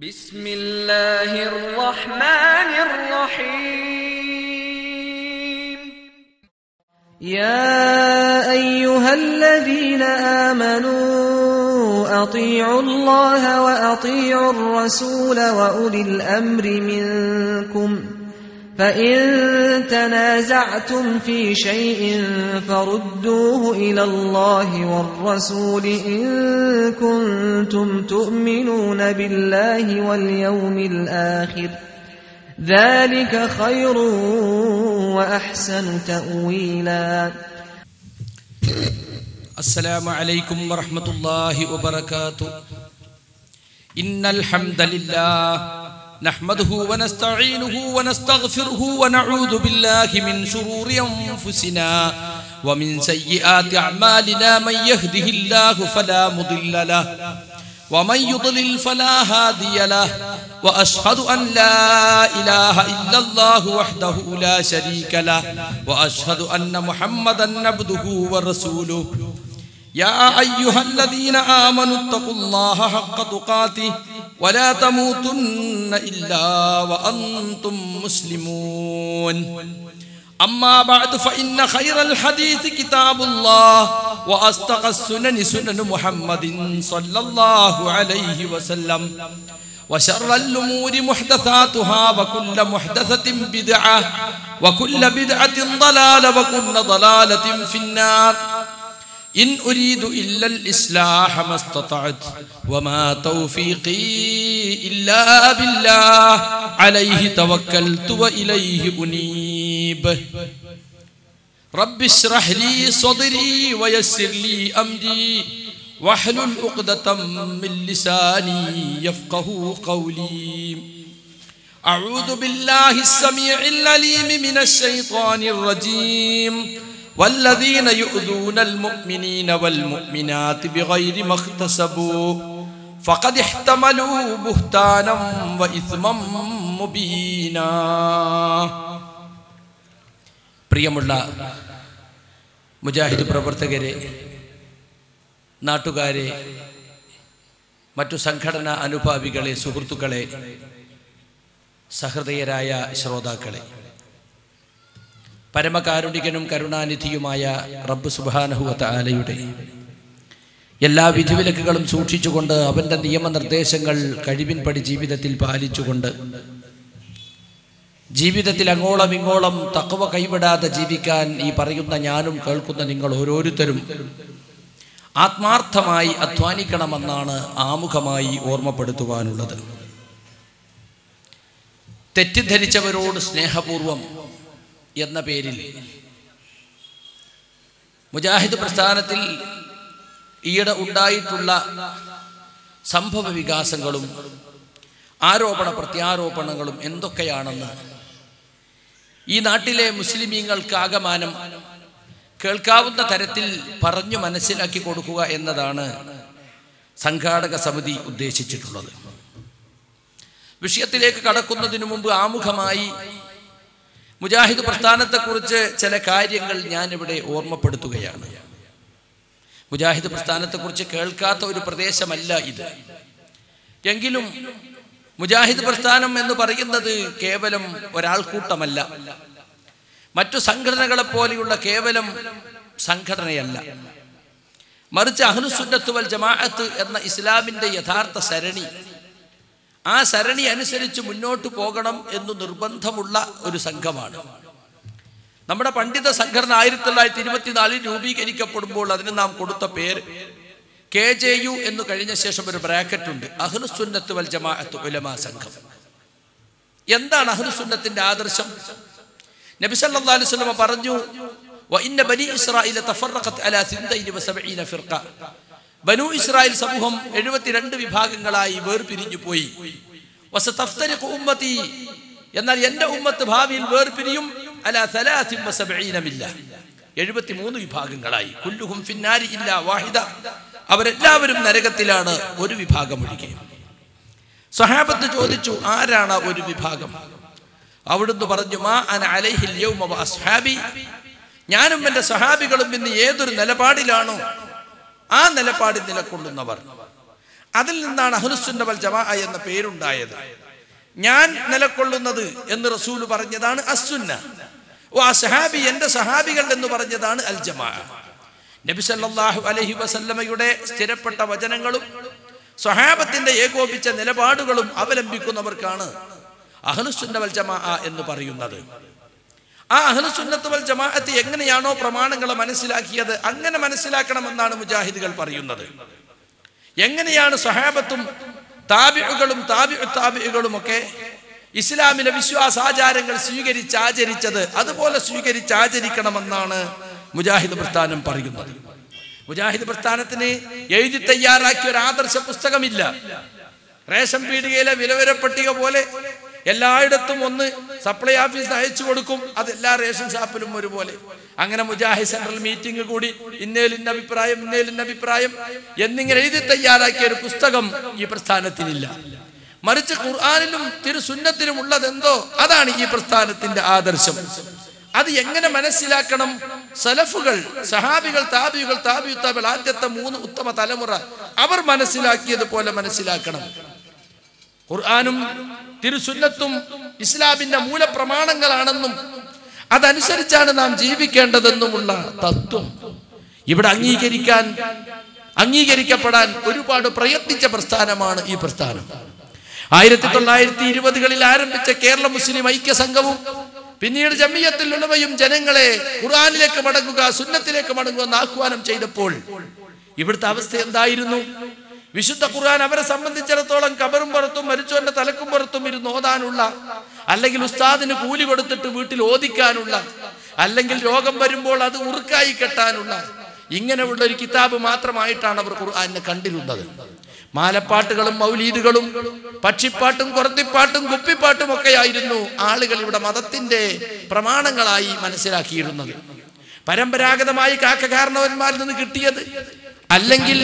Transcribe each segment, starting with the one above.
بسم الله الرحمن الرحيم يا أيها الذين آمنوا أطيعوا الله وأطيعوا الرسول وأولي الأمر منكم فإن تنازعتم في شيء فردوه إلى الله والرسول إن كنتم تؤمنون بالله واليوم الآخر ذلك خير وأحسن تأويلا. السلام عليكم ورحمة الله وبركاته. إن الحمد لله نحمده ونستعينه ونستغفره ونعوذ بالله من شرور أنفسنا ومن سيئات أعمالنا من يهده الله فلا مضل له ومن يضلل فلا هادي له وأشهد أن لا إله إلا الله وحده لا شريك له وأشهد أن محمدا عبده ورسوله. يا أيها الذين آمنوا اتقوا الله حق تقاته ولا تموتن إلا وأنتم مسلمون. أما بعد فإن خير الحديث كتاب الله وأصدق السنن سنن محمد صلى الله عليه وسلم وشر الأمور محدثاتها وكل محدثة بدعة وكل بدعة ضلالة وكل ضلالة في النار. إن أريد إلا الإصلاح ما استطعت وما توفيقي إلا بالله عليه توكلت وإليه أنيب. رب اشرح لي صدري ويسر لي أمري واحلل عقدة من لساني يفقه قولي. أعوذ بالله السميع العليم من الشيطان الرجيم. والذين يؤذون المؤمنين والمؤمنات بغير ما اكتسبوا فقد احتملوا بهتانا وإثما مبينا. പ്രിയമുള്ള മുജാഹിദ് പ്രവർത്തകരെ, നാട്ടുകാരെ, മറ്റു സംഘടനാ അനുഭാവികളെ, സുഹൃത്തുക്കളെ, സഹൃദയരായ ശ്രോതാക്കളെ, പരമകാരുണികനും കരുണാനിധിയുമായ റബ്ബ് സുബ്ഹാനഹു വ തആലയുടെ എല്ലാ വിധിവിലക്കുകളും സൂക്ഷിച്ചുകൊണ്ട് അവൻ്റെ നിയമനിർദ്ദേശങ്ങൾ കഴിവിൻപടി ജീവിതത്തിൽ പാലിച്ചുകൊണ്ട് ജീവിതത്തിൽ അങ്ങോളം ഇങ്ങോളം തഖ്വ കൈവിടാതെ ജീവിക്കാൻ ഈ പറയുന്ന ഞാനും കേൾക്കുന്ന നിങ്ങൾ ഓരോരുത്തരും ആത്മാർത്ഥമായി അധ്വാനിക്കണമെന്നാണ് ആമുഖമായി ഓർമ്മപ്പെടുത്തുവാനുള്ളത്. തെറ്റിദ്ധരിച്ചവരോട് സ്നേഹപൂർവം എന്ന പേരിൽ മുജാഹിദ് പ്രസ്ഥാനത്തിൽ ഈയിടെ ഉണ്ടായിട്ടുള്ള സംഭവ വികാസങ്ങളും ആരോപണ പ്രത്യാരോപണങ്ങളും എന്തൊക്കെയാണെന്ന് ഈ നാട്ടിലെ മുസ്ലിമീങ്ങൾക്ക് ആകമാനം കേൾക്കാവുന്ന തരത്തിൽ പറഞ്ഞു മനസ്സിലാക്കി കൊടുക്കുക എന്നതാണ് സംഘാടക സമിതി ഉദ്ദേശിച്ചിട്ടുള്ളത്. വിഷയത്തിലേക്ക് കടക്കുന്നതിനു മുമ്പ് ആമുഖമായി മുജാഹിദ് പ്രസ്ഥാനത്തെക്കുറിച്ച് ചില കാര്യങ്ങൾ ഞാനിവിടെ ഓർമ്മപ്പെടുത്തുകയാണ്. മുജാഹിദ് പ്രസ്ഥാനത്തെക്കുറിച്ച് കേൾക്കാത്ത ഒരു പ്രദേശമല്ല ഇത്. എങ്കിലും മുജാഹിദ് പ്രസ്ഥാനം എന്ന് പറയുന്നത് കേവലം ഒരാൾക്കൂട്ടമല്ല, മറ്റു സംഘടനകളെ പോലെയുള്ള കേവലം സംഘടനയല്ല. മറിച്ച് അഹ്ലുസുന്നത്ത് വൽ ജമാഅത്ത് എന്ന ഇസ്ലാമിൻ്റെ യഥാർത്ഥ സരണി, ആ സരണി അനുസരിച്ച് മുന്നോട്ട് പോകണം എന്ന് നിർബന്ധമുള്ള ഒരു സംഘമാണ്. നമ്മുടെ പണ്ഡിത സംഘടന 1924 രൂപീകരിക്കപ്പെടുമ്പോൾ അതിന് നാം കൊടുത്ത പേര് KJU എന്ന് കഴിഞ്ഞ ശേഷം ഒരു ബ്രാക്കറ്റ് ഉണ്ട്, അഹ്ലുസുന്നത്ത് വൽ ജമാഅത്ത് ഉലമാ സംഘം. എന്താണ് അഹ്ലുസുന്നത്തിന്റെ ആദർശം? നബി സല്ലല്ലാഹു അലൈഹി വസല്ലം പറഞ്ഞു, വഇന്ന ബനി ഇസ്രായീല തഫറഖത് അലാ 72 ഫിർഖ. ബനു ഇസ്രായേൽ സമൂഹം 72 വിഭാഗങ്ങളായി വേർപിരിഞ്ഞു പോയി. വസതഫ്തരിഖു ഉമ്മതി, എന്നാൽ എൻ്റെ ഉമ്മത്ത് ഭാവിയിൽ വേർപിരിയും അലാ 73 മില്ല, 73 വിഭാഗങ്ങളായി. കുല്ലുഹും ഫിന്നാരി ഇല്ലാ വാഹിദ, അവരെല്ലാവരും നരകത്തിലാണ്, ഒരു വിഭാഗം ഒഴികെ. സ്വഹാബത്ത് ചോദിച്ചു, ആരാണ് ഒരു വിഭാഗം? അവിടുന്ന് പറഞ്ഞു, മാ അന അലൈഹിൽ യൗമ വ അസ്ഹാബി, ഞാനും എൻ്റെ സഹാബികളും ഇന്ന് ഏതൊരു നിലപാടിലാണോ ആ നിലപാടിൽ നിലകൊള്ളുന്നവർ. അതിൽ നിന്നാണ് അഹ്ലുസുന്ന വൽ ജമാഅ എന്ന പേരുണ്ടായത്. ഞാൻ നിലകൊള്ളുന്നത് എന്ന് റസൂൽ പറഞ്ഞതാണ് അസ്സുന്ന. അസ്ഹാബി, എന്റെ സഹാബികൾ എന്ന് പറഞ്ഞതാണ് അൽ ജമാഅ. നബി സല്ലല്ലാഹു അലൈഹി വസല്ലമയുടെ സ്ഥിരപ്പെട്ട വചനങ്ങളും സ്വഹാബത്തിന്റെ ഏകോപിച്ച നിലപാടുകളും അവലംബിക്കുന്നവർക്കാണ് അഹ്ലുസുന്ന വൽ ജമാഅ എന്ന് പറയുന്നത്. ആ അഹ്ലുസുന്നത്ത് വൽ ജമാഅത്ത് എങ്ങനെയാണോ പ്രമാണങ്ങളെ മനസ്സിലാക്കിയത് അങ്ങനെ മനസ്സിലാക്കണമെന്നാണ് മുജാഹിദുകൾ പറയുന്നത്. എങ്ങനെയാണ് സ്വഹാബത്തും താബിഉകളും താബിഉകളും ഒക്കെ ഇസ്ലാമിലെ വിശ്വാസാചാരങ്ങൾ സ്വീകരിച്ചാചരിച്ചത് അതുപോലെ സ്വീകരിച്ചാചരിക്കണമെന്നാണ് മുജാഹിദ് പ്രസ്ഥാനം പറയുന്നത്. മുജാഹിദ് പ്രസ്ഥാനത്തിന് എഴുതി തയ്യാറാക്കിയ ഒരു ആദർശ പുസ്തകമില്ല. റേഷൻ പീടികയിലെ വിലവര പട്ടിക പോലെ എല്ലായിടത്തും ഒന്ന് സപ്ലൈ ഓഫീസ് അയച്ചു കൊടുക്കും, അത് എല്ലാ റേഷൻ ഷാപ്പിലും ഒരുപോലെ. അങ്ങനെ മുജാഹിദ് സെൻട്രൽ മീറ്റിംഗ് കൂടി ഇന്നേലിന്ന അഭിപ്രായം എന്നിങ്ങനെ എഴുതി തയ്യാറാക്കിയ ഒരു പുസ്തകം ഈ പ്രസ്ഥാനത്തിനില്ല. മറിച്ച് ഖുർആനിലും തിരുസുന്നത്തിലും ഉള്ളതെന്തോ അതാണ് ഈ പ്രസ്ഥാനത്തിന്റെ ആദർശം. അത് എങ്ങനെ മനസ്സിലാക്കണം? സലഫുകൾ, സഹാബികൾ, താബികൾ, താബിഉത്താബികൾ, ആദ്യത്തെ 3 ഉത്തമ തലമുറ അവർ മനസ്സിലാക്കിയതുപോലെ മനസ്സിലാക്കണം. ഖുർആനും തിരുസുന്നത്തും ഇസ്ലാമിന്റെ മൂലപ്രമാണങ്ങളാണെന്നും അതനുസരിച്ചാണ് നാം ജീവിക്കേണ്ടതെന്നുമുള്ള തത്വം ഇവിടെ അംഗീകരിക്കപ്പെടാൻ ഒരുപാട് പ്രയത്നിച്ച പ്രസ്ഥാനമാണ് ഈ പ്രസ്ഥാനം. 1920കളിൽ ആരംഭിച്ച കേരള മുസ്ലിം ഐക്യ സംഘവും പിന്നീട് ജമിയത്തുൽ ഉലമയും ജനങ്ങളെ ഖുർആനിലേക്ക് മടങ്ങുക, സുന്നത്തിലേക്ക് മടങ്ങുക എന്ന് ആഹ്വാനം ചെയ്തപ്പോൾ ഇവിടുത്തെ അവസ്ഥ എന്തായിരുന്നു? വിശുദ്ധ ഖുർആൻ അവരെ സംബന്ധിച്ചിടത്തോളം കബറും പുറത്തും മരിച്ചവന്റെ തലക്കും പുറത്തും ഇരുന്ന് ഓതാനുള്ള, അല്ലെങ്കിൽ ഉസ്താദിന് കൂലി കൊടുത്തിട്ട് വീട്ടിൽ ഓദിക്കാനുള്ള, അല്ലെങ്കിൽ രോഗം വരുമ്പോൾ അത് ഉറുക്കായി കെട്ടാനുള്ള ഇങ്ങനെയുള്ള ഒരു കിതാബ് മാത്രമായിട്ടാണ് അവർ ഖുർആനെ കണ്ടിരുന്നത്. മാലപ്പാട്ടുകളും മൗലീദുകളും പക്ഷിപ്പാട്ടും കൊറത്തിപ്പാട്ടും കുപ്പിപ്പാട്ടും ഒക്കെയായിരുന്നു ആളുകൾ ഇവിടെ മതത്തിന്റെ പ്രമാണങ്ങളായി മനസ്സിലാക്കിയിരുന്നത്. പരമ്പരാഗതമായി കാക്കകാരണവന്മാരിൽ നിന്ന് കിട്ടിയത്, അല്ലെങ്കിൽ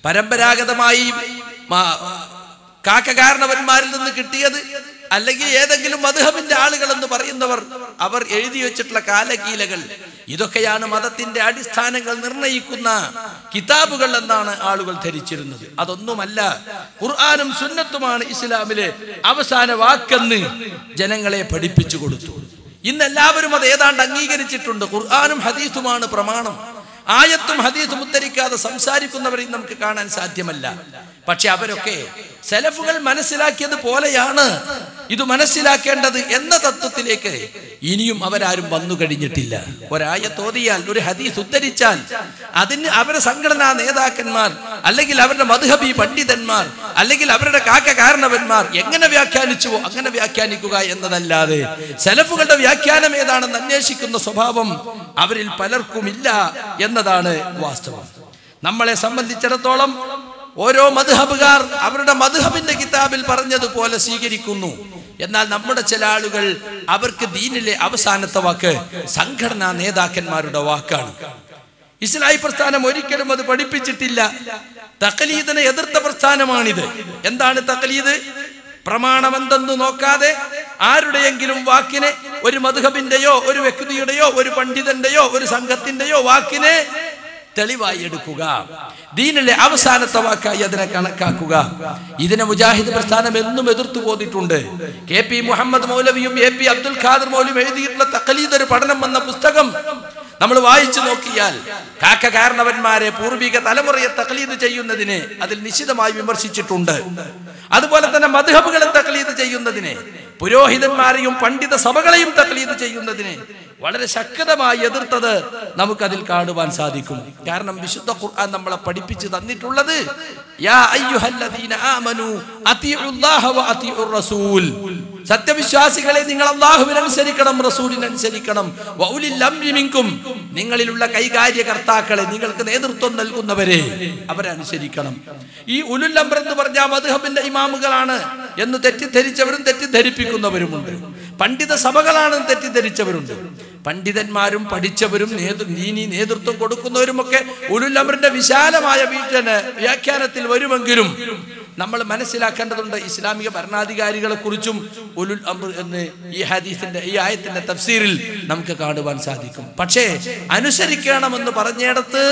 പരമ്പരാഗതമായി കാക്കകാരണവന്മാരിൽ നിന്ന് കിട്ടിയത്, അല്ലെങ്കിൽ ഏതെങ്കിലും മദ്ഹബിന്റെ ആളുകൾ എന്ന് പറയുന്നവർ അവർ എഴുതി വെച്ചിട്ടുള്ള കാലകീലകൾ, ഇതൊക്കെയാണ് മതത്തിന്റെ അടിസ്ഥാനങ്ങൾ നിർണയിക്കുന്ന കിതാബുകൾ എന്നാണ് ആളുകൾ ധരിച്ചിരുന്നത്. അതൊന്നുമല്ല. ഖുർആനും സുന്നത്തുമാണ് ഇസ്ലാമിലെ അവസാന വാക്കെന്ന് ജനങ്ങളെ പഠിപ്പിച്ചു കൊടുത്തു. ഇന്ന് എല്ലാവരും അത് ഏതാണ്ട് അംഗീകരിച്ചിട്ടുണ്ട്. ഖുർആനും ഹദീസുമാണ് പ്രമാണം. ആയത്തും ഹദീസും ഉദ്ധരിക്കാതെ സംസാരിക്കുന്നവരെയും നമുക്ക് കാണാൻ സാധ്യമല്ല. പക്ഷെ അവരൊക്കെ സലഫുകൾ മനസ്സിലാക്കിയത് പോലെയാണ് ഇത് മനസ്സിലാക്കേണ്ടത് എന്ന തത്വത്തിലേക്ക് ഇനിയും അവരാരും വന്നു കഴിഞ്ഞിട്ടില്ല. ഒരായത്ത് ഓതിയാൽ, ഒരു ഹദീസ് ഉദ്ധരിച്ചാൽ അതിന് അവരുടെ സംഘടനാ നേതാക്കന്മാർ, അല്ലെങ്കിൽ അവരുടെ മദ്ഹബി പണ്ഡിതന്മാർ, അല്ലെങ്കിൽ അവരുടെ കാരണവന്മാർ എങ്ങനെ വ്യാഖ്യാനിച്ചുവോ അങ്ങനെ വ്യാഖ്യാനിക്കുക എന്നതല്ലാതെ സലഫുകളുടെ വ്യാഖ്യാനം ഏതാണെന്ന് അന്വേഷിക്കുന്ന സ്വഭാവം അവരിൽ പലർക്കുമില്ല എന്നതാണ് വാസ്തവം. നമ്മളെ സംബന്ധിച്ചിടത്തോളം ഓരോ മദ്ഹബുകാർ അവരുടെ മദ്ഹബിന്റെ കിതാബിൽ പറഞ്ഞതുപോലെ സ്വീകരിക്കുന്നു. എന്നാൽ നമ്മുടെ ചില ആളുകൾ അവർക്ക് ദീനിലെ അവസാനത്തെ വാക്ക് സംഘടനാ നേതാക്കന്മാരുടെ വാക്കാണ്. ഇസ്ലാഹി പ്രസ്ഥാനം ഒരിക്കലും അത് പഠിപ്പിച്ചിട്ടില്ല. തഖ്ലീദിനെ എതിർത്ത പ്രസ്ഥാനമാണിത്. എന്താണ് തഖ്ലീദ്? പ്രമാണമെന്തെന്ന് നോക്കാതെ ആരുടെയെങ്കിലും വാക്കിനെ, ഒരു മദ്ഹബിന്റെയോ ഒരു വ്യക്തിയുടെയോ ഒരു പണ്ഡിതന്റെയോ ഒരു സംഘത്തിന്റെയോ വാക്കിനെ തെളിവായി എടുക്കുക, ദീനിലെ അവസാനത്തെ വാക്കായി അതിനെ കണക്കാക്കുക. ഇതിനെ മുജാഹിദ് പ്രസ്ഥാനം എന്നും എതിർത്തു പോന്നിട്ടുണ്ട്. KP മുഹമ്മദ് മൗലവിയും AP അബ്ദുൽ ഖാദർ മൗലവിയും എഴുതിയിട്ടുള്ള തഖ്ലീദ് ഒരു പഠനം എന്ന പുസ്തകം നമ്മൾ വായിച്ചു നോക്കിയാൽ കാരണവന്മാരെ, പൂർവിക തലമുറയെ തഖ്ലീദ് ചെയ്യുന്നതിനെ അതിൽ നിശിതമായി വിമർശിച്ചിട്ടുണ്ട്. അതുപോലെ തന്നെ മദ്ഹബുകളെ തഖ്ലീദ് ചെയ്യുന്നതിനെ, പുരോഹിതന്മാരെയും പണ്ഡിത സഭകളെയും തഖ്ലീദ് ചെയ്യുന്നതിനെ വളരെ ശക്തമായി എതിർത്തത് നമുക്കതിൽ കാണുവാൻ സാധിക്കും. കാരണം വിശുദ്ധ ഖുർആൻ നമ്മളെ പഠിപ്പിച്ചു തന്നിട്ടുള്ളത് യാ അയ്യുഹല്ലദീന ആമനൂ അത്തിഉല്ലാഹ വ അത്തിഉർ റസൂൽ, സത്യവിശ്വാസികളെ നിങ്ങൾ അല്ലാഹുവിനെ അനുസരിക്കണം, റസൂലിനെ അനുസരിക്കണം. വ ഉലിൽ അംരി മിൻകും, നിങ്ങളിലുള്ള കൈകാര്യകർത്താക്കളെ, നിങ്ങൾക്ക് നേതൃത്വം നൽകുന്നവരെ അവരെ അനുസരിക്കണം. ഈ ഉലുൽ അംർ എന്ന് പറഞ്ഞാൽ മദ്ഹബിന്റെ ഇമാമുകളാണ് എന്ന് തെറ്റിദ്ധരിച്ചവരും തെറ്റിദ്ധരിപ്പിക്കുന്നവരുമുണ്ട്. പണ്ഡിത സഭകളാണെന്ന് തെറ്റിദ്ധരിച്ചവരുണ്ട്. പണ്ഡിതന്മാരും പഠിച്ചവരും നേതൃത്വം കൊടുക്കുന്നവരുമൊക്കെ ഉലുൽ അംറിന്റെ വിശാലമായ വ്യാഖ്യാനത്തിൽ വരുമെങ്കിലും നമ്മൾ മനസ്സിലാക്കേണ്ടതുണ്ട്. ഇസ്ലാമിക ഭരണാധികാരികളെ കുറിച്ചും ഉലുൽ അംർ എന്ന് ഈ ആയത്തിന്റെ തഫ്സീറിൽ നമുക്ക് കാണുവാൻ സാധിക്കും. പക്ഷേ അനുസരിക്കണമെന്ന് പറഞ്ഞിടത്ത്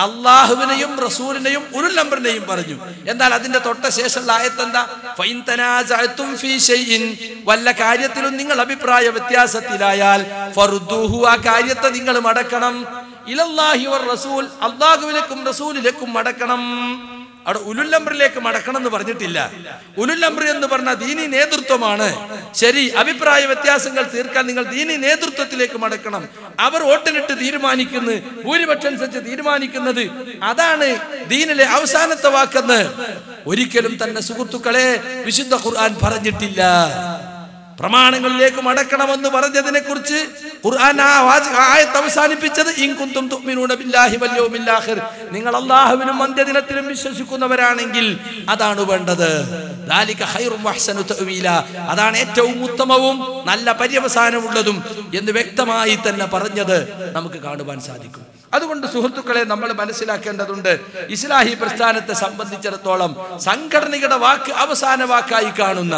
അള്ളാഹുവിനെയും റസൂലിനെയും ഉലുൽ അംറിനെയും പറഞ്ഞു. എന്നാൽ അതിന്റെ തൊട്ട ശേഷമുള്ള ആയത്ത് എന്താ? ഫൈൻ തനാസഅതും ഫീ ഷൈഇൻ, വല്ല കാര്യത്തിലും നിങ്ങൾ അഭിപ്രായ വ്യത്യാസത്തിലായാൽ ഫറുദ്ദൂഹു, ആ കാര്യത്തെ നിങ്ങൾ മടക്കണം. ഇലല്ലാഹി വർ റസൂൽ, അല്ലാഹുവിലേക്കും റസൂലിലേക്കും മടക്കണം. അവിടെ ഉലുൽ അംറിലേക്ക് മടക്കണം എന്ന് പറഞ്ഞിട്ടില്ല. ഉലുൽ അംർ എന്ന് പറഞ്ഞ ദീനി നേതൃത്വമാണ്. ശരി, അഭിപ്രായ വ്യത്യാസങ്ങൾ തീർക്കാൻ നിങ്ങൾ ദീനി നേതൃത്വത്തിലേക്ക് മടക്കണം. അവർ വോട്ടിനിട്ട് തീരുമാനിക്കുന്നത്, ഭൂരിപക്ഷം അനുസരിച്ച് തീരുമാനിക്കുന്നത്, അതാണ് ദീനിലെ അവസാനത്തെ വാക്കെന്ന് ഒരിക്കലും തന്നെ സുഹൃത്തുക്കളെ വിശുദ്ധ ഖുർആൻ പറഞ്ഞിട്ടില്ല. പ്രമാണങ്ങളിലേക്ക് മടക്കണമെന്ന് പറഞ്ഞതിനെ കുറിച്ച് ഖുർആൻ ആയത്ത് അവസാനിപ്പിച്ചത് ഇൻ കുന്തും തുഅ്മിനൂന ബില്ലാഹി വൽ യൗമിൽ ആഖിർ, നിങ്ങൾ അല്ലാഹുവിലും അന്ത്യദിനത്തിലും വിശ്വസിക്കുന്നവരാണെങ്കിൽ അതാണ് വേണ്ടത്. ദാലിക ഖൈറും വഹ്സനു തഅവീല, അതാണ് ഏറ്റവും ഉത്തമവും നല്ല പര്യവസാനമുള്ളതും എന്ന് വ്യക്തമായി തന്നെ പറഞ്ഞത് നമുക്ക് കാണുവാൻ സാധിക്കും. അതുകൊണ്ട് സുഹൃത്തുക്കളെ, നമ്മൾ മനസ്സിലാക്കേണ്ടതുണ്ട്, ഇസ്ലാഹി പ്രസ്ഥാനത്തെ സംബന്ധിച്ചിടത്തോളം സംഘടനയുടെ വാക്ക് അവസാന വാക്കായി കാണുന്ന,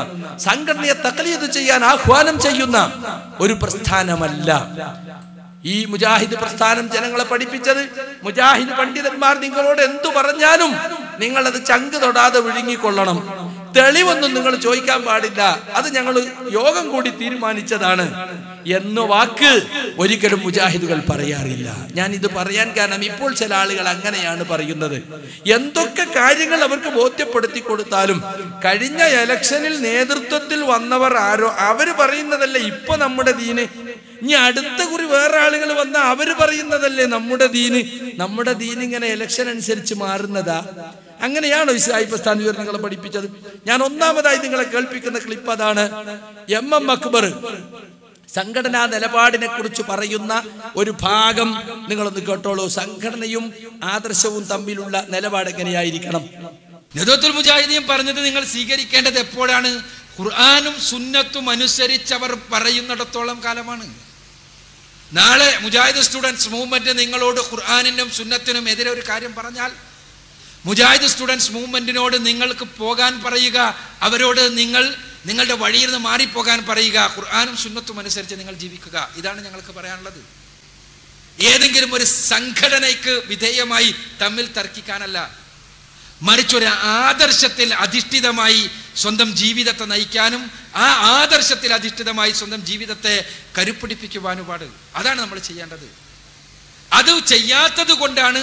സംഘടനയെ തഖ്ലീദ് ചെയ്യാൻ ആഹ്വാനം ചെയ്യുന്ന ഒരു പ്രസ്ഥാനമല്ല ഈ മുജാഹിദ് പ്രസ്ഥാനം. ജനങ്ങളെ പഠിപ്പിച്ചത്, മുജാഹിദ് പണ്ഡിതന്മാർ നിങ്ങളോട് എന്തു പറഞ്ഞാലും നിങ്ങളത് ചങ്ക് തൊടാതെ വിഴുങ്ങിക്കൊള്ളണം, തെളിവൊന്നും നിങ്ങൾ ചോദിക്കാൻ പാടില്ല, അത് ഞങ്ങൾ യോഗം കൂടി തീരുമാനിച്ചതാണ് എന്ന വാക്ക് ഒരിക്കലും മുജാഹിദുകൾ പറയാറില്ല. ഞാൻ ഇത് പറയാൻ കാരണം ഇപ്പോൾ ചില ആളുകൾ അങ്ങനെയാണ് പറയുന്നത്. എന്തൊക്കെ കാര്യങ്ങൾ അവർക്ക് ബോധ്യപ്പെടുത്തി കൊടുത്താലും കഴിഞ്ഞ ഇലക്ഷനിൽ നേതൃത്വത്തിൽ വന്നവർ ആരോ അവര് പറയുന്നതല്ലേ ഇപ്പൊ നമ്മുടെ ദീന്, ഇനി അടുത്ത കുറി വേറെ ആളുകൾ വന്ന അവര് പറയുന്നതല്ലേ നമ്മുടെ ദീന്. നമ്മുടെ ദീൻ ഇങ്ങനെ ഇലക്ഷൻ അനുസരിച്ച് മാറുന്നതാ? അങ്ങനെയാണോ ഇസ്ലാഹി പ്രസ്ഥാന വിവരണങ്ങളെ പഠിപ്പിച്ചത്? ഞാൻ ഒന്നാമതായി നിങ്ങളെ കേൾപ്പിക്കുന്ന ക്ലിപ്പ് അതാണ്. എം അക്ബർ സംഘടനാ നിലപാടിനെ കുറിച്ച് പറയുന്ന ഒരു ഭാഗം നിങ്ങളൊന്ന് കേട്ടോളൂ. സംഘടനയും ആദർശവും തമ്മിലുള്ള നിലപാട് എങ്ങനെയായിരിക്കണം? നദവത്തുൽ മുജാഹിദീൻ പറഞ്ഞത് നിങ്ങൾ സ്വീകരിക്കേണ്ടത് എപ്പോഴാണ്? ഖുർആനും സുന്നത്തും അനുസരിച്ചവർ പറയുന്നിടത്തോളം കാലമാണ്. നാളെ മുജാഹിദ് സ്റ്റുഡൻസ് മൂവ്മെന്റ് നിങ്ങളോട് ഖുർആനിനും സുന്നത്തിനും എതിരെ ഒരു കാര്യം പറഞ്ഞാൽ, മുജാഹിദ് സ്റ്റുഡൻസ് മൂവ്മെന്റിനോട് നിങ്ങൾക്ക് പോകാൻ പറയുക, അവരോട് നിങ്ങളുടെ വഴിയിൽ നിന്ന് മാറിപ്പോകാൻ പറയുക, ഖുർആനും സുന്നത്തും അനുസരിച്ച് നിങ്ങൾ ജീവിക്കുക. ഇതാണ് ഞങ്ങൾക്ക് പറയാനുള്ളത്. ഏതെങ്കിലും ഒരു സംഘടനയ്ക്ക് വിധേയമായി തമ്മിൽ തർക്കിക്കാനല്ല, മറിച്ചൊരു ആദർശത്തിൽ അധിഷ്ഠിതമായി സ്വന്തം ജീവിതത്തെ നയിക്കാനും ആ ആദർശത്തിൽ അധിഷ്ഠിതമായി സ്വന്തം ജീവിതത്തെ കരുപ്പിടിപ്പിക്കുവാനുമാണ്. അതാണ് നമ്മൾ ചെയ്യേണ്ടത്. അത് ചെയ്യാത്തത് കൊണ്ടാണ്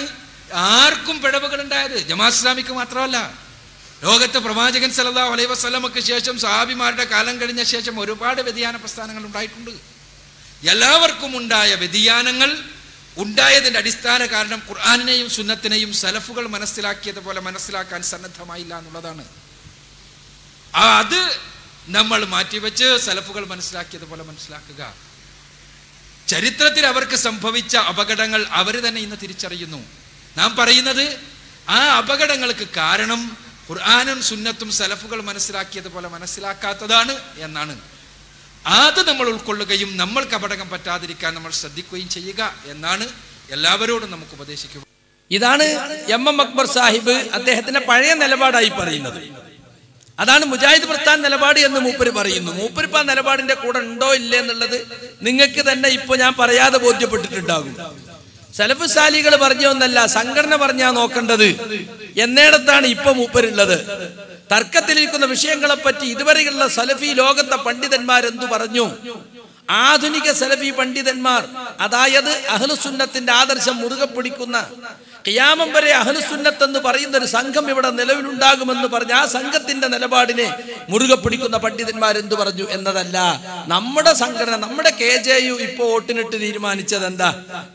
ആർക്കും പിഴവുകൾ ഉണ്ടായത്. ജമാഅത്ത് ഇസ്ലാമിക്ക് മാത്രമല്ല, ലോകത്തെ പ്രവാചകൻ സല്ലല്ലാഹു അലൈഹി വസല്ലമക്ക് ശേഷം സഹാബിമാരുടെ കാലം കഴിഞ്ഞ ശേഷം ഒരുപാട് വ്യതിയാന പ്രസ്ഥാനങ്ങൾ ഉണ്ടായിട്ടുണ്ട്. എല്ലാവർക്കും ഉണ്ടായ വ്യതിയാനങ്ങൾ ഉണ്ടായതിന്റെ അടിസ്ഥാന കാരണം ഖുർആനിനെയും സുന്നത്തിനെയും സലഫുകൾ മനസ്സിലാക്കിയതുപോലെ മനസ്സിലാക്കാൻ സന്നദ്ധമായില്ല എന്നുള്ളതാണ്. അത് നമ്മൾ മാറ്റിവെച്ച് സലഫുകൾ മനസ്സിലാക്കിയതുപോലെ മനസ്സിലാക്കുക. ചരിത്രത്തിൽ അവർക്ക് സംഭവിച്ച അപകടങ്ങൾ അവർ തന്നെ ഇന്ന് തിരിച്ചറിയുന്നു. നാം പറയുന്നത് ആ അപകടങ്ങൾക്ക് കാരണം ഖുർആനും സുന്നത്തും സലഫുകൾ മനസ്സിലാക്കിയതുപോലെ മനസ്സിലാക്കാത്തതാണ് എന്നാണ്. അത് നമ്മൾ ഉൾക്കൊള്ളുകയും നമ്മൾക്ക് അപകടം പറ്റാതിരിക്കാൻ നമ്മൾ ശ്രദ്ധിക്കുകയും ചെയ്യുക എന്നാണ് എല്ലാവരോടും നമുക്ക് ഉപദേശിക്കുക. ഇതാണ് എം അക്ബർ സാഹിബ് അദ്ദേഹത്തിന്റെ പഴയ നിലപാടായി പറയുന്നത്. അതാണ് മുജാഹിദ് പ്രസ്ഥാന നിലപാട് എന്ന് മൂപ്പര് പറയുന്നു. മൂപ്പരിപ്പ നിലപാടിന്റെ കൂടെ ഉണ്ടോ ഇല്ലേ എന്നുള്ളത് നിങ്ങൾക്ക് തന്നെ ഇപ്പൊ ഞാൻ പറയാതെ ബോധ്യപ്പെട്ടിട്ടുണ്ടാകും. സലഫ് സാലികൾ പറഞ്ഞൊന്നല്ല, സംഘടന പറഞ്ഞാ നോക്കേണ്ടത് എന്നിടത്താണ് ഇപ്പൊ മൂപ്പരുള്ളത്. തർക്കത്തിലിരിക്കുന്ന വിഷയങ്ങളെപ്പറ്റി ഇതുവരെയുള്ള സലഫി ലോകത്തെ പണ്ഡിതന്മാരെന്തു പറഞ്ഞു? ആധുനിക സലഫി പണ്ഡിതന്മാർ, അതായത് അഹ്ലുസുന്നത്തിന്റെ ആദർശം മുറുകെ പിടിക്കുന്ന, ഖിയാമം വരെ അഹ്ലുസുന്നത്ത് എന്ന് പറയുന്ന ഒരു സംഘം ഇവിടെ നിലവിലുണ്ടാകുമെന്ന് പറഞ്ഞ ആ സംഘത്തിന്റെ നിലപാടിനെ മുറുകെ പിടിക്കുന്ന പണ്ഡിതന്മാരെന്തു പറഞ്ഞു എന്നതല്ല. നമ്മുടെ സംഘടന, നമ്മുടെ KJU ഇപ്പൊ വോട്ടിനിട്ട് തീരുമാനിച്ചത് എന്താ?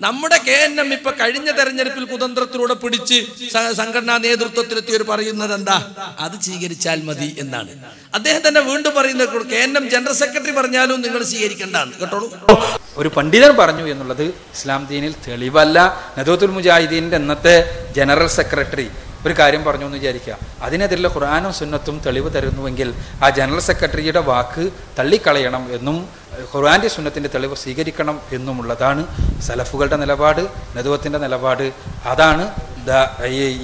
നമ്മുടെ KNM ഇപ്പൊ കഴിഞ്ഞ തെരഞ്ഞെടുപ്പിൽ കുതന്ത്രത്തിലൂടെ പിടിച്ച് സംഘടനാ നേതൃത്വത്തിലെത്തിയവർ പറയുന്നത് എന്താ? അത് സ്വീകരിച്ചാൽ മതി എന്നാണ്. അദ്ദേഹം തന്നെ വീണ്ടും പറയുന്നത് KNM ജനറൽ സെക്രട്ടറി പറഞ്ഞാലും നിങ്ങൾ സ്വീകരിക്കേണ്ടതാണ്. കേട്ടോളൂ. ഒരു പണ്ഡിതൻ പറഞ്ഞു എന്നുള്ളത് ഇസ്ലാം ദീനിൽ തെളിവല്ല. നദവത്തുൽ മുജാഹിദീന്റെ ഇന്നത്തെ ജനറൽ സെക്രട്ടറി ഒരു കാര്യം പറഞ്ഞു എന്ന് വിചാരിക്കുക, അതിനെതിരെ ഖുർആനും സുന്നത്തും തെളിവ് തരുന്നുവെങ്കിൽ ആ ജനറൽ സെക്രട്ടറിയുടെ വാക്ക് തള്ളിക്കളയണം എന്നും ഖുർആന്റെ സുന്നത്തിന്റെ തെളിവ് സ്വീകരിക്കണം എന്നുമുള്ളതാണ് സലഫുകളുടെ നിലപാട്, നദവത്തിന്റെ നിലപാട്. അതാണ്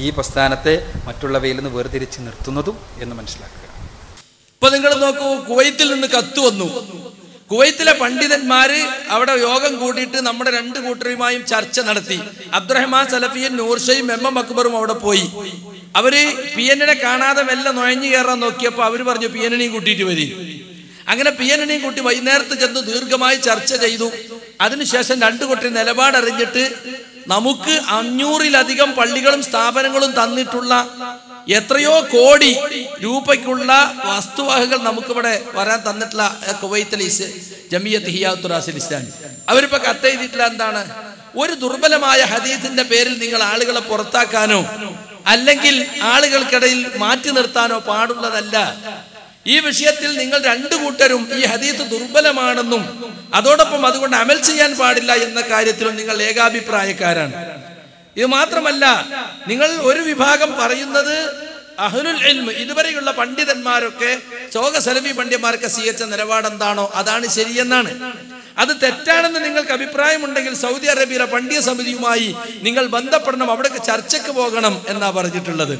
ഈ പ്രസ്ഥാനത്തെ മറ്റുള്ളവയിൽ നിന്ന് വേർതിരിച്ച് നിർത്തുന്നതും എന്ന് മനസ്സിലാക്കുക. ഇപ്പൊ നിങ്ങൾ നോക്കൂ, കുവൈത്തിൽ നിന്ന് കത്ത് വന്നു. കുവൈത്തിലെ പണ്ഡിതന്മാര് അവിടെ യോഗം കൂടിയിട്ട് നമ്മുടെ രണ്ട് കൂട്ടരുമായും ചർച്ച നടത്തി. അബ്ദുറഹ്മാൻ സലഫിയും നൂർഷയും എം അക്ബറും അവിടെ പോയി. അവര് PN കാണാതെ മെല്ലെ നുഴഞ്ഞു കയറാൻ നോക്കിയപ്പോ അവര് പറഞ്ഞു PN കൂട്ടിയിട്ട് വരും. അങ്ങനെ PN കൂട്ടി വൈകുന്നേരത്ത് ചെന്ന് ദീർഘമായി ചർച്ച ചെയ്തു. അതിനുശേഷം രണ്ടു കൂട്ടർ നിലപാടറിഞ്ഞിട്ട് നമുക്ക് 500-ലധികം പള്ളികളും സ്ഥാപനങ്ങളും തന്നിട്ടുള്ള എത്രയോ കോടി രൂപയ്ക്കുള്ള വസ്തുവകകൾ നമുക്കിവിടെ വരാൻ തന്നിട്ടുള്ള കുവൈത്തിലെ ജമിയത്ത് ഹിയാത്തുൽ ഇസ്ലാമി അവരിപ്പോ കത്തെഴുതിയിട്ടില്ല. എന്താണ്? ഒരു ദുർബലമായ ഹദീസിന്റെ പേരിൽ നിങ്ങൾ ആളുകളെ പുറത്താക്കാനോ അല്ലെങ്കിൽ ആളുകൾക്കിടയിൽ മാറ്റി നിർത്താനോ പാടുള്ളതല്ല. ഈ വിഷയത്തിൽ നിങ്ങൾ രണ്ടു കൂട്ടരും ഈ ഹദീസ് ദുർബലമാണെന്നും അതോടൊപ്പം അതുകൊണ്ട് അമൽ ചെയ്യാൻ പാടില്ല എന്ന കാര്യത്തിലും നിങ്ങൾ ഏകാഭിപ്രായക്കാരാണ്. ഇത് മാത്രമല്ല, നിങ്ങൾ ഒരു വിഭാഗം പറയുന്നത് അഹ്ലുൽ ഇൽമ് ഇതുവരെയുള്ള പണ്ഡിതന്മാരൊക്കെ സലഫി പണ്ഡിതന്മാരൊക്കെ സ്വീകരിച്ച നിലപാടെന്താണോ അതാണ് ശരിയെന്നാണ്. അത് തെറ്റാണെന്ന് നിങ്ങൾക്ക് അഭിപ്രായമുണ്ടെങ്കിൽ സൗദി അറേബ്യയിലെ പണ്ഡിത സമിതിയുമായി നിങ്ങൾ ബന്ധപ്പെടണം, അവിടെ ചർച്ചയ്ക്ക് പോകണം എന്നാ പറഞ്ഞിട്ടുള്ളത്.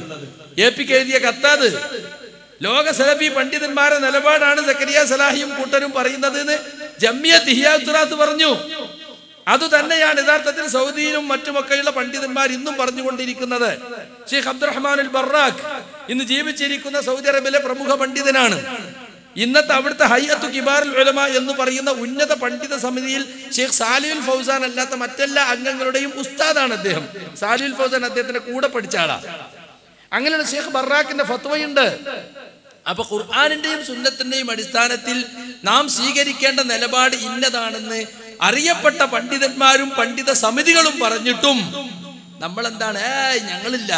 APK എഴുതിയ കത്താത്. ലോക സലഫി പണ്ഡിതന്മാരുടെ നിലപാടാണ് സക്കരിയ സലാഹിയും കൂട്ടരും പറയുന്നത് എന്ന് ജമിയത്ത് ഹിയാത്തുൽ പറഞ്ഞു. അതുതന്നെയാണ് യഥാർത്ഥത്തിൽ സൗദിയിലും മറ്റുമൊക്കെയുള്ള പണ്ഡിതന്മാർ ഇന്നും പറഞ്ഞുകൊണ്ടിരിക്കുന്നത്. ഷെയ്ഖ് അബ്ദുറഹ്മാൻ അൽ ബറാഖ് ഇന്ന് ജീവിച്ചിരിക്കുന്ന സൗദി അറേബ്യയിലെ പ്രമുഖ പണ്ഡിതനാണ്. ഇന്നത്തെ അവിടുത്തെ ഹയ്യത്തു കിബാറുൽ ഉലമ എന്ന് പറയുന്ന ഉന്നത പണ്ഡിത സമിതിയിൽ ഷെയ്ഖ് സാലിഹുൽ ഫൗസാൻ അല്ലാത്ത മറ്റെല്ലാ അംഗങ്ങളുടെയും ഉസ്താദാണ് അദ്ദേഹം. സാലിഹുൽ ഫൗസാൻ അദ്ദേഹത്തിന്റെ കൂടെ പഠിച്ച ആളാ. അങ്ങനെയുള്ള ഷെയ്ഖ് ബറാഖിന്റെ ഫത്വയുണ്ട്. അപ്പൊ ഖുർആനിന്റെയും സുന്നത്തിന്റെയും അടിസ്ഥാനത്തിൽ നാം സ്വീകരിക്കേണ്ട നിലപാട് ഇന്നതാണെന്ന് അറിയപ്പെട്ട പണ്ഡിതന്മാരും പണ്ഡിത സമിതികളും പറഞ്ഞിട്ടും നമ്മൾ എന്താണ് ഞങ്ങളില്ല.